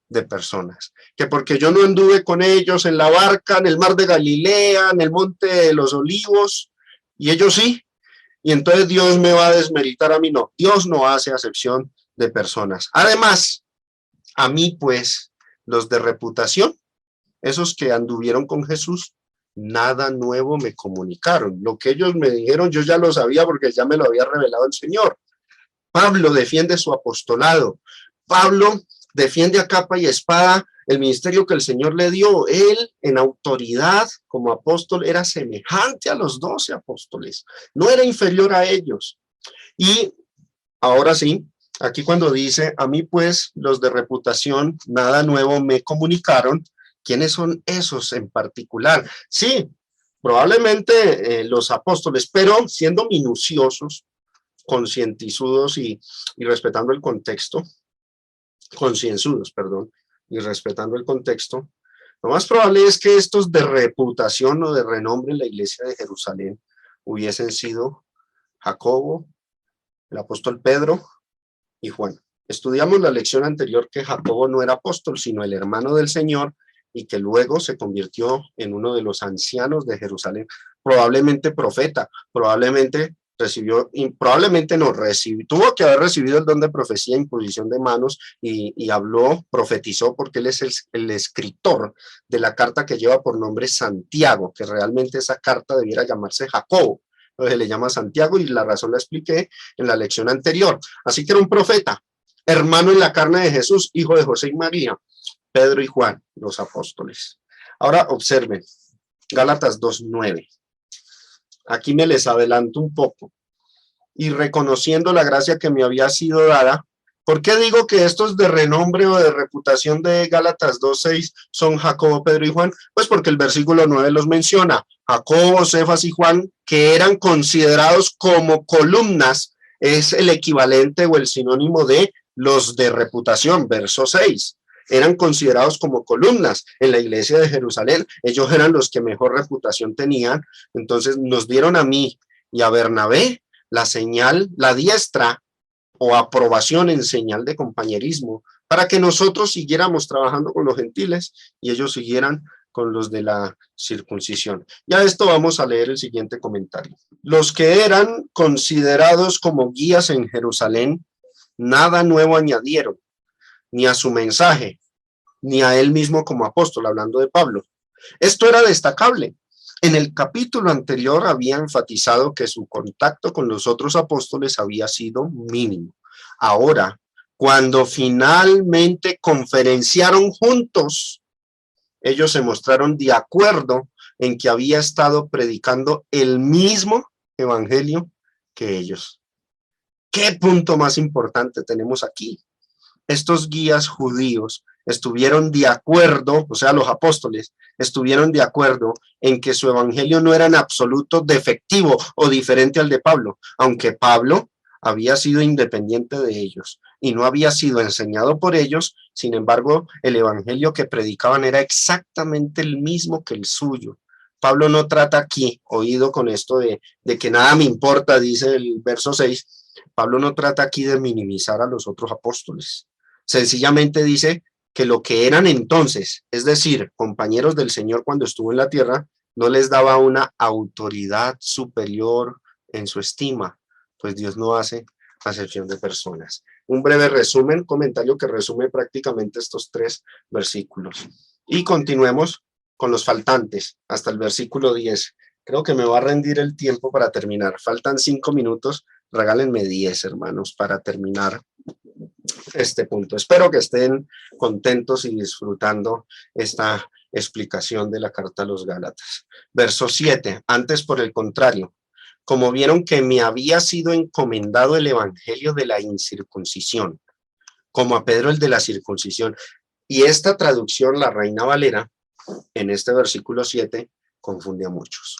de personas, que porque yo no anduve con ellos en la barca, en el mar de Galilea, en el monte de los olivos, y ellos sí, y entonces Dios me va a desmeritar a mí. No, Dios no hace acepción de personas. Además, a mí pues, los de reputación, esos que anduvieron con Jesús, nada nuevo me comunicaron. Lo que ellos me dijeron yo ya lo sabía porque ya me lo había revelado el Señor. Pablo defiende su apostolado. Pablo defiende a capa y espada el ministerio que el Señor le dio. Él, en autoridad como apóstol, era semejante a los 12 apóstoles. No era inferior a ellos. Y ahora sí, aquí cuando dice, a mí pues los de reputación, nada nuevo me comunicaron. ¿Quiénes son esos en particular? Sí, probablemente los apóstoles, pero siendo minuciosos, concientizudos y respetando el contexto, concienzudos, perdón, y respetando el contexto, lo más probable es que estos de reputación o de renombre en la iglesia de Jerusalén hubiesen sido Jacobo, el apóstol Pedro y Juan. Estudiamos la lección anterior que Jacobo no era apóstol, sino el hermano del Señor, y que luego se convirtió en uno de los ancianos de Jerusalén, probablemente profeta, probablemente recibió, y probablemente no recibió, tuvo que haber recibido el don de profecía, imposición de manos, y habló, profetizó, porque él es el escritor de la carta que lleva por nombre Santiago, que realmente esa carta debiera llamarse Jacobo, entonces le llama Santiago, y la razón la expliqué en la lección anterior. Así que era un profeta, hermano en la carne de Jesús, hijo de José y María, Pedro y Juan, los apóstoles. Ahora observen, Gálatas 2:9. Aquí me les adelanto un poco. Y reconociendo la gracia que me había sido dada, ¿por qué digo que estos de renombre o de reputación de Gálatas 2:6 son Jacobo, Pedro y Juan? Pues porque el versículo 9 los menciona. Jacobo, Cefas y Juan, que eran considerados como columnas, es el equivalente o el sinónimo de los de reputación, verso 6. Eran considerados como columnas en la iglesia de Jerusalén. Ellos eran los que mejor reputación tenían. Entonces nos dieron a mí y a Bernabé la señal, la diestra o aprobación en señal de compañerismo, para que nosotros siguiéramos trabajando con los gentiles y ellos siguieran con los de la circuncisión. Y a esto vamos a leer el siguiente comentario. Los que eran considerados como guías en Jerusalén, nada nuevo añadieron, ni a su mensaje, ni a él mismo como apóstol, hablando de Pablo. Esto era destacable. En el capítulo anterior había enfatizado que su contacto con los otros apóstoles había sido mínimo. Ahora, cuando finalmente conferenciaron juntos, ellos se mostraron de acuerdo en que había estado predicando el mismo evangelio que ellos. ¿Qué punto más importante tenemos aquí? Estos guías judíos estuvieron de acuerdo, o sea, los apóstoles estuvieron de acuerdo en que su evangelio no era en absoluto defectivo o diferente al de Pablo, aunque Pablo había sido independiente de ellos y no había sido enseñado por ellos. Sin embargo, el evangelio que predicaban era exactamente el mismo que el suyo. Pablo no trata aquí, oído con esto de que nada me importa, dice el verso 6, Pablo no trata aquí de minimizar a los otros apóstoles. Sencillamente dice que lo que eran entonces, es decir, compañeros del Señor cuando estuvo en la tierra, no les daba una autoridad superior en su estima, pues Dios no hace acepción de personas. Un breve resumen, comentario que resume prácticamente estos 3 versículos. Y continuemos con los faltantes hasta el versículo 10. Creo que me va a rendir el tiempo para terminar. Faltan 5 minutos, regálenme 10, hermanos, para terminar este punto. Espero que estén contentos y disfrutando esta explicación de la carta a los Gálatas. Verso 7. Antes, por el contrario, como vieron que me había sido encomendado el evangelio de la incircuncisión, como a Pedro el de la circuncisión. Y esta traducción, la Reina Valera, en este versículo 7, confunde a muchos.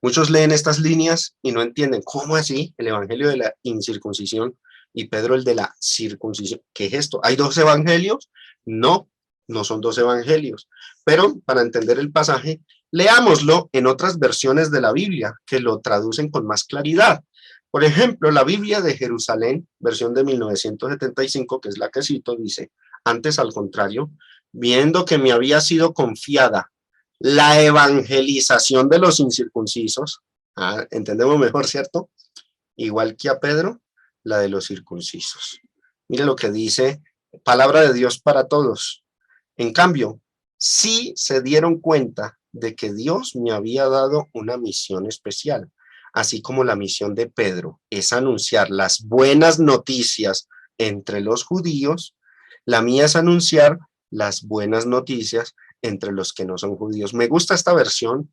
Muchos leen estas líneas y no entienden cómo así el evangelio de la incircuncisión y Pedro el de la circuncisión. ¿Qué es esto? ¿Hay 2 evangelios? No, no son 2 evangelios. Pero para entender el pasaje, leámoslo en otras versiones de la Biblia que lo traducen con más claridad. Por ejemplo, la Biblia de Jerusalén, versión de 1975, que es la que cito, dice: antes, al contrario, viendo que me había sido confiada la evangelización de los incircuncisos, entendemos mejor, ¿cierto? Igual que a Pedro, la de los circuncisos. Mire lo que dice, palabra de Dios para todos. En cambio, sí se dieron cuenta de que Dios me había dado una misión especial, así como la misión de Pedro es anunciar las buenas noticias entre los judíos, la mía es anunciar las buenas noticias entre los que no son judíos. Me gusta esta versión,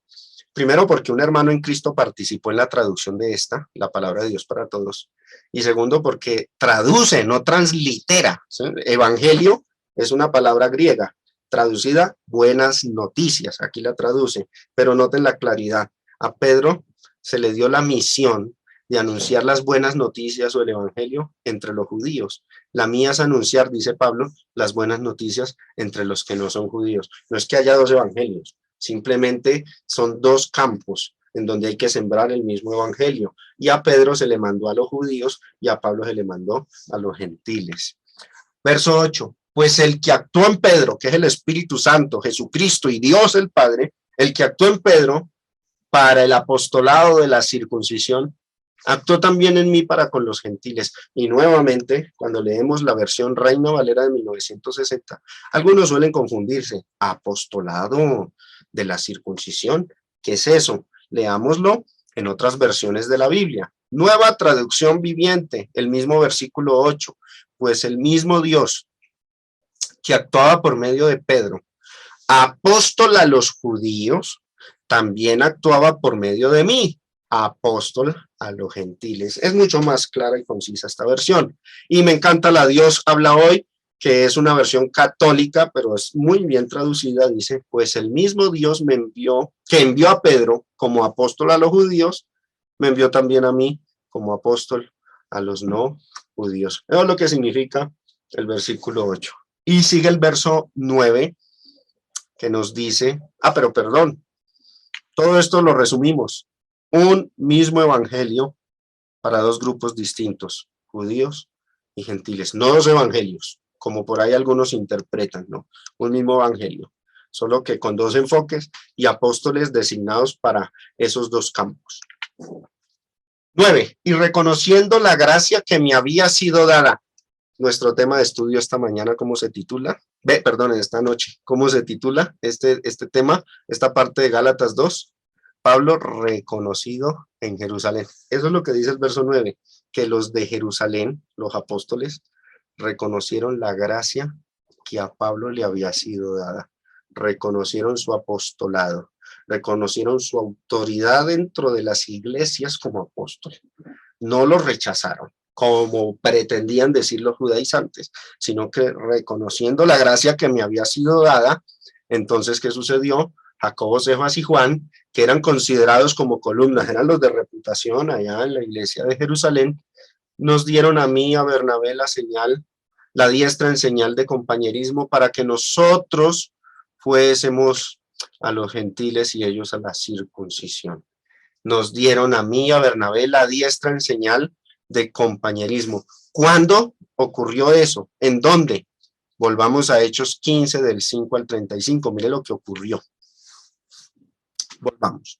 primero porque un hermano en Cristo participó en la traducción de esta, la palabra de Dios para todos, y segundo porque traduce, no translitera. ¿Sí? Evangelio es una palabra griega, traducida buenas noticias, aquí la traduce, pero noten la claridad. A Pedro se le dio la misión de anunciar las buenas noticias o el evangelio entre los judíos. La mía es anunciar, dice Pablo, las buenas noticias entre los que no son judíos. No es que haya 2 evangelios, simplemente son 2 campos en donde hay que sembrar el mismo evangelio. Y a Pedro se le mandó a los judíos y a Pablo se le mandó a los gentiles. Verso 8. Pues el que actuó en Pedro, que es el Espíritu Santo, Jesucristo y Dios el Padre, el que actuó en Pedro para el apostolado de la circuncisión, Actuó también en mí para con los gentiles. Y nuevamente, cuando leemos la versión Reina Valera de 1960, algunos suelen confundirse. Apostolado de la circuncisión. ¿Qué es eso? Leámoslo en otras versiones de la Biblia. Nueva traducción viviente, el mismo versículo 8. Pues el mismo Dios que actuaba por medio de Pedro, apóstol a los judíos, también actuaba por medio de mí, apóstol a los gentiles. Es mucho más clara y concisa esta versión. Y me encanta la Dios habla hoy, que es una versión católica, pero es muy bien traducida. Dice, pues el mismo Dios me envió, que envió a Pedro como apóstol a los judíos, me envió también a mí como apóstol a los no judíos. Eso es lo que significa el versículo 8. Y sigue el verso 9, que nos dice, pero perdón, todo esto lo resumimos. Un mismo evangelio para dos grupos distintos, judíos y gentiles. No dos evangelios, como por ahí algunos interpretan, ¿no? Un mismo evangelio, solo que con dos enfoques y apóstoles designados para esos dos campos. 9. Y reconociendo la gracia que me había sido dada. Nuestro tema de estudio esta mañana, ¿cómo se titula? Esta noche, ¿cómo se titula este tema, esta parte de Gálatas 2? Pablo reconocido en Jerusalén. Eso es lo que dice el verso 9, que los de Jerusalén, los apóstoles, reconocieron la gracia que a Pablo le había sido dada. Reconocieron su apostolado, reconocieron su autoridad dentro de las iglesias como apóstol. No lo rechazaron, como pretendían decir los judaizantes, sino que reconociendo la gracia que me había sido dada. Entonces, ¿qué sucedió? Jacobo, Cefas y Juan, que eran considerados como columnas, eran los de reputación allá en la iglesia de Jerusalén, nos dieron a mí, a Bernabé, la señal, la diestra en señal de compañerismo para que nosotros fuésemos a los gentiles y ellos a la circuncisión. Nos dieron a mí, a Bernabé, la diestra en señal de compañerismo. ¿Cuándo ocurrió eso? ¿En dónde? Volvamos a Hechos 15 del 5 al 35. Mire lo que ocurrió. Volvamos.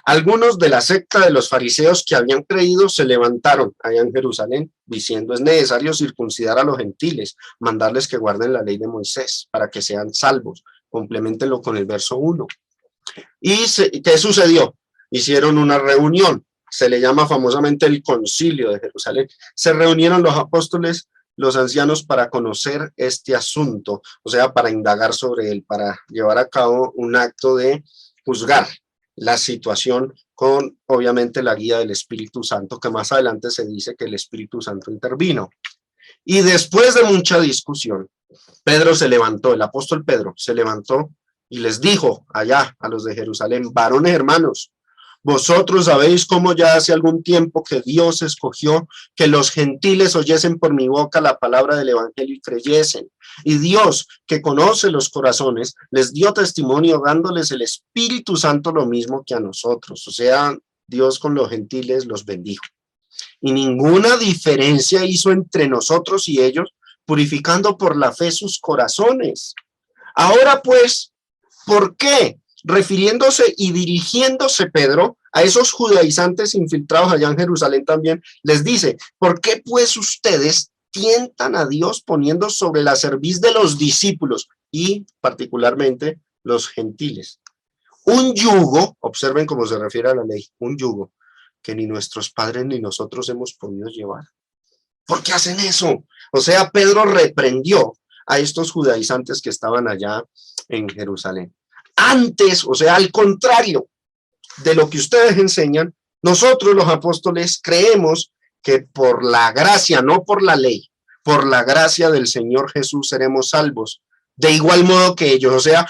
Algunos de la secta de los fariseos que habían creído se levantaron allá en Jerusalén diciendo: es necesario circuncidar a los gentiles, mandarles que guarden la ley de Moisés para que sean salvos. Compleméntenlo con el verso 1. ¿Y qué sucedió? Hicieron una reunión, se le llama famosamente el Concilio de Jerusalén. Se reunieron los apóstoles, los ancianos, para conocer este asunto, o sea, para indagar sobre él, para llevar a cabo un acto de juzgar la situación con, obviamente, la guía del Espíritu Santo, que más adelante se dice que el Espíritu Santo intervino. Y después de mucha discusión, Pedro se levantó, el apóstol Pedro se levantó y les dijo allá a los de Jerusalén: varones hermanos, vosotros sabéis cómo ya hace algún tiempo que Dios escogió que los gentiles oyesen por mi boca la palabra del evangelio y creyesen. Y Dios, que conoce los corazones, les dio testimonio dándoles el Espíritu Santo lo mismo que a nosotros. O sea, Dios con los gentiles los bendijo. Y ninguna diferencia hizo entre nosotros y ellos, purificando por la fe sus corazones. Ahora pues, ¿por qué? Refiriéndose y dirigiéndose Pedro a esos judaizantes infiltrados allá en Jerusalén también, les dice: ¿por qué pues ustedes tientan a Dios poniendo sobre la cerviz de los discípulos y particularmente los gentiles un yugo? Observen cómo se refiere a la ley, un yugo que ni nuestros padres ni nosotros hemos podido llevar. ¿Por qué hacen eso? O sea, Pedro reprendió a estos judaizantes que estaban allá en Jerusalén. Antes, o sea, al contrario de lo que ustedes enseñan, nosotros los apóstoles creemos que por la gracia, no por la ley, por la gracia del Señor Jesús seremos salvos, de igual modo que ellos. O sea,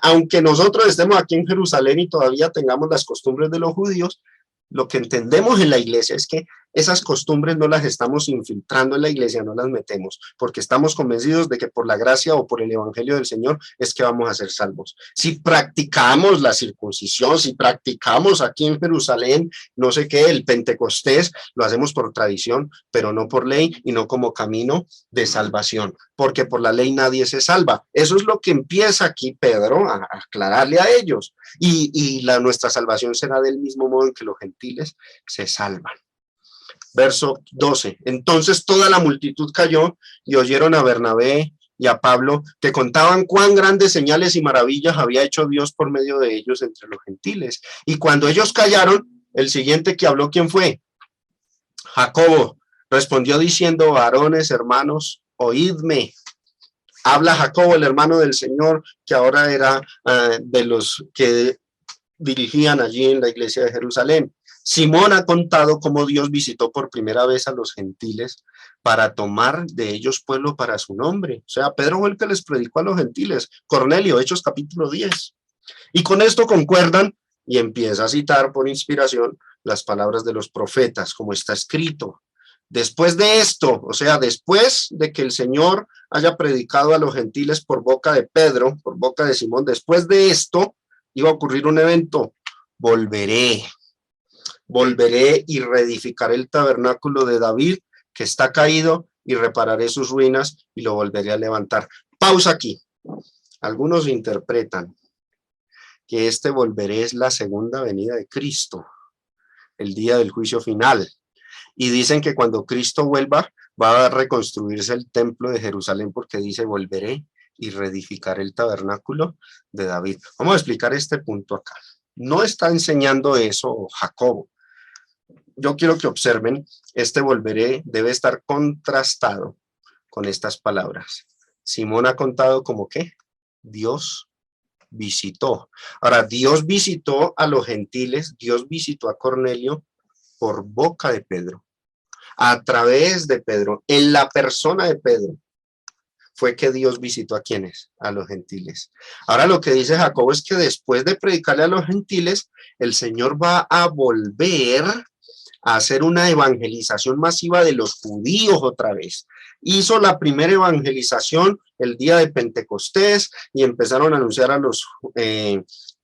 aunque nosotros estemos aquí en Jerusalén y todavía tengamos las costumbres de los judíos, lo que entendemos en la iglesia es que esas costumbres no las estamos infiltrando en la iglesia, no las metemos, porque estamos convencidos de que por la gracia o por el evangelio del Señor es que vamos a ser salvos. Si practicamos la circuncisión, si practicamos aquí en Jerusalén, no sé qué, el Pentecostés, lo hacemos por tradición, pero no por ley y no como camino de salvación, porque por la ley nadie se salva. Eso es lo que empieza aquí Pedro a aclararle a ellos. Y nuestra salvación será del mismo modo en que los gentiles se salvan. Verso 12. Entonces toda la multitud cayó y oyeron a Bernabé y a Pablo, que contaban cuán grandes señales y maravillas había hecho Dios por medio de ellos entre los gentiles. Y cuando ellos callaron, el siguiente que habló, ¿quién fue? Jacobo. Respondió diciendo: varones, hermanos, oídme. Habla Jacobo, el hermano del Señor, que ahora era de los que dirigían allí en la iglesia de Jerusalén. Simón ha contado cómo Dios visitó por primera vez a los gentiles para tomar de ellos pueblo para su nombre. O sea, Pedro fue el que les predicó a los gentiles. Cornelio, Hechos capítulo 10. Y con esto concuerdan y empieza a citar por inspiración las palabras de los profetas, como está escrito. Después de esto, o sea, después de que el Señor haya predicado a los gentiles por boca de Pedro, por boca de Simón, después de esto iba a ocurrir un evento. Volveré y reedificaré el tabernáculo de David, que está caído, y repararé sus ruinas y lo volveré a levantar. Pausa aquí. Algunos interpretan que este volveré es la segunda venida de Cristo, el día del juicio final. Y dicen que cuando Cristo vuelva, va a reconstruirse el templo de Jerusalén, porque dice: volveré y reedificaré el tabernáculo de David. Vamos a explicar este punto acá. No está enseñando eso Jacobo. Yo quiero que observen, este volveré debe estar contrastado con estas palabras. Simón ha contado como que Dios visitó. Ahora, Dios visitó a los gentiles, Dios visitó a Cornelio por boca de Pedro, a través de Pedro, en la persona de Pedro, fue que Dios visitó a quienes, a los gentiles. Ahora lo que dice Jacobo es que después de predicarle a los gentiles, el Señor va a volver a hacer una evangelización masiva de los judíos otra vez. Hizo la primera evangelización el día de Pentecostés y empezaron a anunciar a los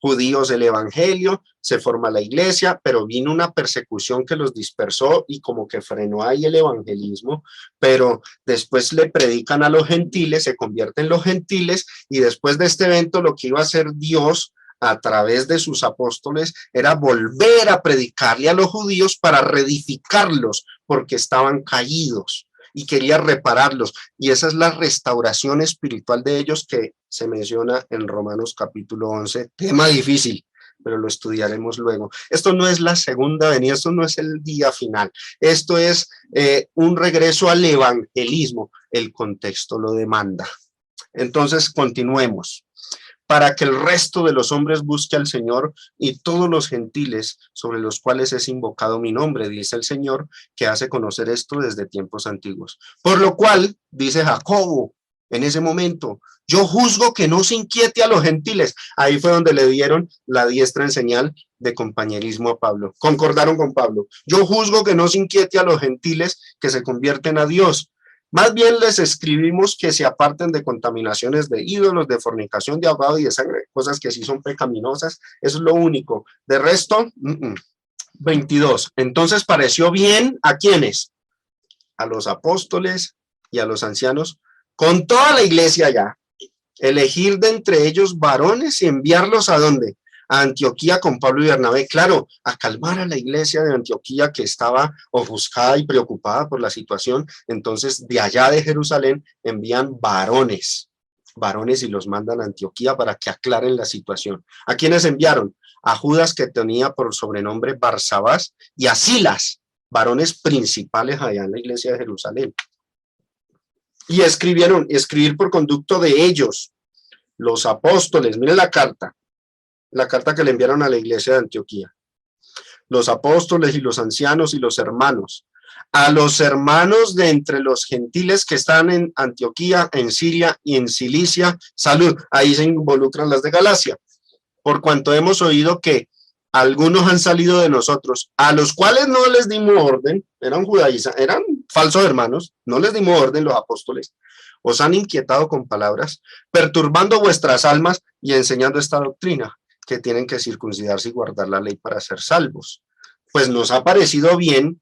judíos el evangelio, se forma la iglesia, pero vino una persecución que los dispersó y como que frenó ahí el evangelismo, pero después le predican a los gentiles, se convierten los gentiles, y después de este evento lo que iba a hacer Dios a través de sus apóstoles era volver a predicarle a los judíos para reedificarlos, porque estaban caídos y quería repararlos, y esa es la restauración espiritual de ellos que se menciona en Romanos capítulo 11, tema difícil, pero lo estudiaremos luego. Esto no es la segunda venida, esto no es el día final, esto es un regreso al evangelismo, el contexto lo demanda. Entonces continuemos. Para que el resto de los hombres busque al Señor y todos los gentiles sobre los cuales es invocado mi nombre, dice el Señor, que hace conocer esto desde tiempos antiguos. Por lo cual, dice Jacobo en ese momento, yo juzgo que no se inquiete a los gentiles. Ahí fue donde le dieron la diestra en señal de compañerismo a Pablo. Concordaron con Pablo. Yo juzgo que no se inquiete a los gentiles que se convierten a Dios. Más bien les escribimos que se aparten de contaminaciones de ídolos, de fornicación, de ahogado y de sangre, cosas que sí son pecaminosas. Eso es lo único. De resto, 22. Entonces pareció bien ¿a quiénes? A los apóstoles y a los ancianos, con toda la iglesia ya, elegir de entre ellos varones y enviarlos ¿a dónde? A Antioquía con Pablo y Bernabé, claro, a calmar a la iglesia de Antioquía que estaba ofuscada y preocupada por la situación. Entonces de allá de Jerusalén envían varones y los mandan a Antioquía para que aclaren la situación. ¿A quiénes enviaron? A Judas, que tenía por sobrenombre Barsabás, y a Silas, varones principales allá en la iglesia de Jerusalén. Y escribir por conducto de ellos, los apóstoles. Miren la carta que le enviaron a la iglesia de Antioquía. Los apóstoles y los ancianos y los hermanos. A los hermanos de entre los gentiles que están en Antioquía, en Siria y en Cilicia, salud. Ahí se involucran las de Galacia. Por cuanto hemos oído que algunos han salido de nosotros, a los cuales no les dimos orden, eran judaizantes, eran falsos hermanos, no les dimos orden los apóstoles, os han inquietado con palabras, perturbando vuestras almas y enseñando esta doctrina, que tienen que circuncidarse y guardar la ley para ser salvos. Pues nos ha parecido bien,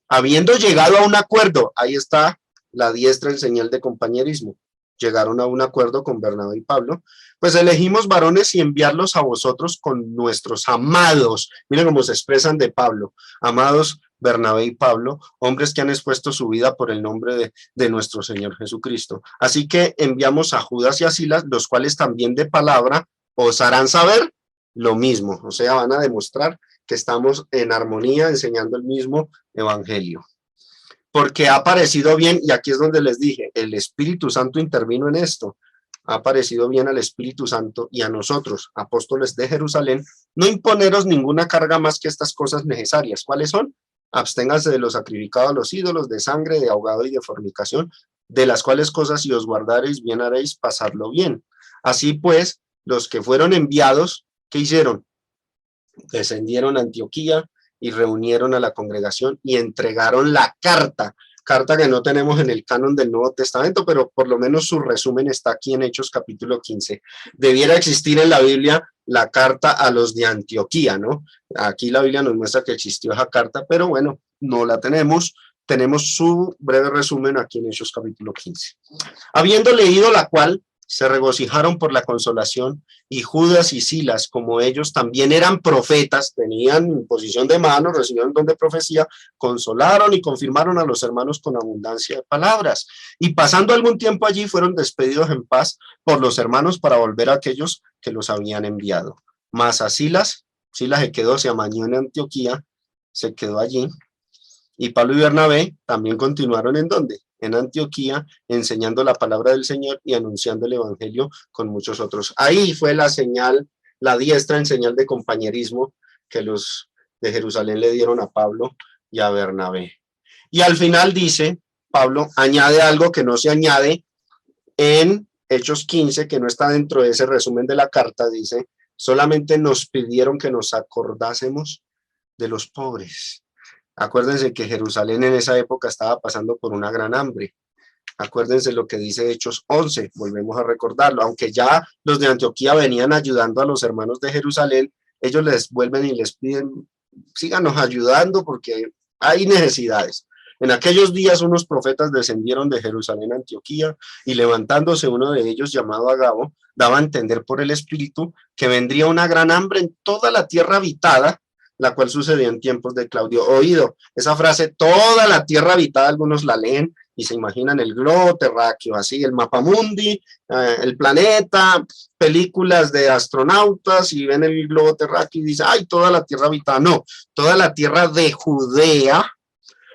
habiendo llegado a un acuerdo, ahí está la diestra en señal de compañerismo, llegaron a un acuerdo con Bernabé y Pablo, pues elegimos varones y enviarlos a vosotros con nuestros amados, miren cómo se expresan de Pablo, amados Bernabé y Pablo, hombres que han expuesto su vida por el nombre de nuestro Señor Jesucristo. Así que enviamos a Judas y a Silas, los cuales también de palabra os harán saber lo mismo, o sea, van a demostrar que estamos en armonía enseñando el mismo evangelio. Porque ha parecido bien, y aquí es donde les dije, el Espíritu Santo intervino en esto, ha parecido bien al Espíritu Santo y a nosotros, apóstoles de Jerusalén, no imponeros ninguna carga más que estas cosas necesarias. ¿Cuáles son? Absténganse de los sacrificados a los ídolos, de sangre, de ahogado y de fornicación, de las cuales cosas si os guardareis, bien haréis pasarlo bien. Así pues, los que fueron enviados, ¿qué hicieron? Descendieron a Antioquía y reunieron a la congregación y entregaron la carta que no tenemos en el canon del Nuevo Testamento, pero por lo menos su resumen está aquí en Hechos capítulo 15. Debiera existir en la Biblia la carta a los de Antioquía, ¿no? Aquí la Biblia nos muestra que existió esa carta, pero bueno, no la tenemos. Tenemos su breve resumen aquí en Hechos capítulo 15. Habiendo leído la cual, se regocijaron por la consolación, y Judas y Silas, como ellos también eran profetas, tenían posición de mano, recibieron don de profecía, consolaron y confirmaron a los hermanos con abundancia de palabras. Y pasando algún tiempo allí, fueron despedidos en paz por los hermanos para volver a aquellos que los habían enviado. Mas a Silas se quedó, se amañó en Antioquía, se quedó allí. Y Pablo y Bernabé también continuaron ¿en dónde? En Antioquía, enseñando la palabra del Señor y anunciando el evangelio con muchos otros. Ahí fue la señal, la diestra en señal de compañerismo que los de Jerusalén le dieron a Pablo y a Bernabé. Y al final dice, Pablo añade algo que no se añade en Hechos 15, que no está dentro de ese resumen de la carta, dice, solamente nos pidieron que nos acordásemos de los pobres. Acuérdense que Jerusalén en esa época estaba pasando por una gran hambre. Acuérdense lo que dice Hechos 11, volvemos a recordarlo. Aunque ya los de Antioquía venían ayudando a los hermanos de Jerusalén, ellos les vuelven y les piden, síganos ayudando porque hay necesidades. En aquellos días unos profetas descendieron de Jerusalén a Antioquía y levantándose uno de ellos llamado Agabo, daba a entender por el Espíritu que vendría una gran hambre en toda la tierra habitada, la cual sucedió en tiempos de Claudio. Oído, esa frase, toda la tierra habitada, algunos la leen y se imaginan el globo terráqueo, así, el mapamundi, el planeta, películas de astronautas y ven el globo terráqueo y dicen, ay, toda la tierra habitada. No, toda la tierra de Judea,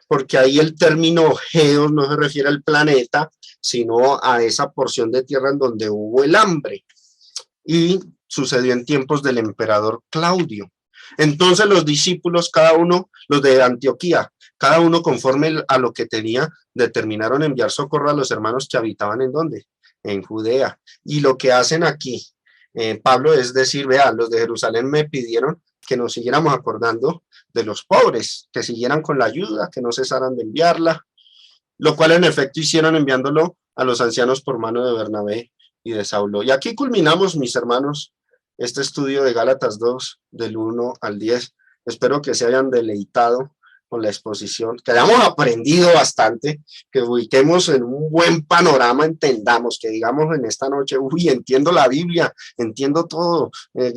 porque ahí el término geos no se refiere al planeta, sino a esa porción de tierra en donde hubo el hambre. Y sucedió en tiempos del emperador Claudio. Entonces los discípulos, cada uno, los de Antioquía, cada uno conforme a lo que tenía, determinaron enviar socorro a los hermanos que habitaban ¿en dónde? En Judea. Y lo que hacen aquí, Pablo, es decir, vean, los de Jerusalén me pidieron que nos siguiéramos acordando de los pobres, que siguieran con la ayuda, que no cesaran de enviarla, lo cual en efecto hicieron enviándolo a los ancianos por mano de Bernabé y de Saulo. Y aquí culminamos, mis hermanos, este estudio de Gálatas 2, del 1 al 10. Espero que se hayan deleitado con la exposición, que hayamos aprendido bastante, que ubiquemos en un buen panorama, entendamos, que digamos en esta noche, uy, entiendo la Biblia, entiendo todo,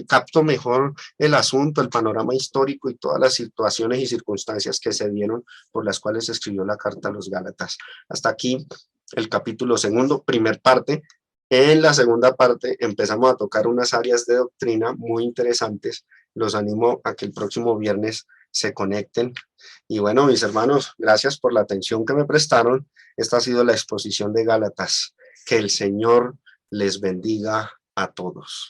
capto mejor el asunto, el panorama histórico y todas las situaciones y circunstancias que se dieron por las cuales se escribió la carta a los Gálatas. Hasta aquí el capítulo segundo, primer parte. En la segunda parte empezamos a tocar unas áreas de doctrina muy interesantes. Los animo a que el próximo viernes se conecten. Y bueno, mis hermanos, gracias por la atención que me prestaron. Esta ha sido la exposición de Gálatas. Que el Señor les bendiga a todos.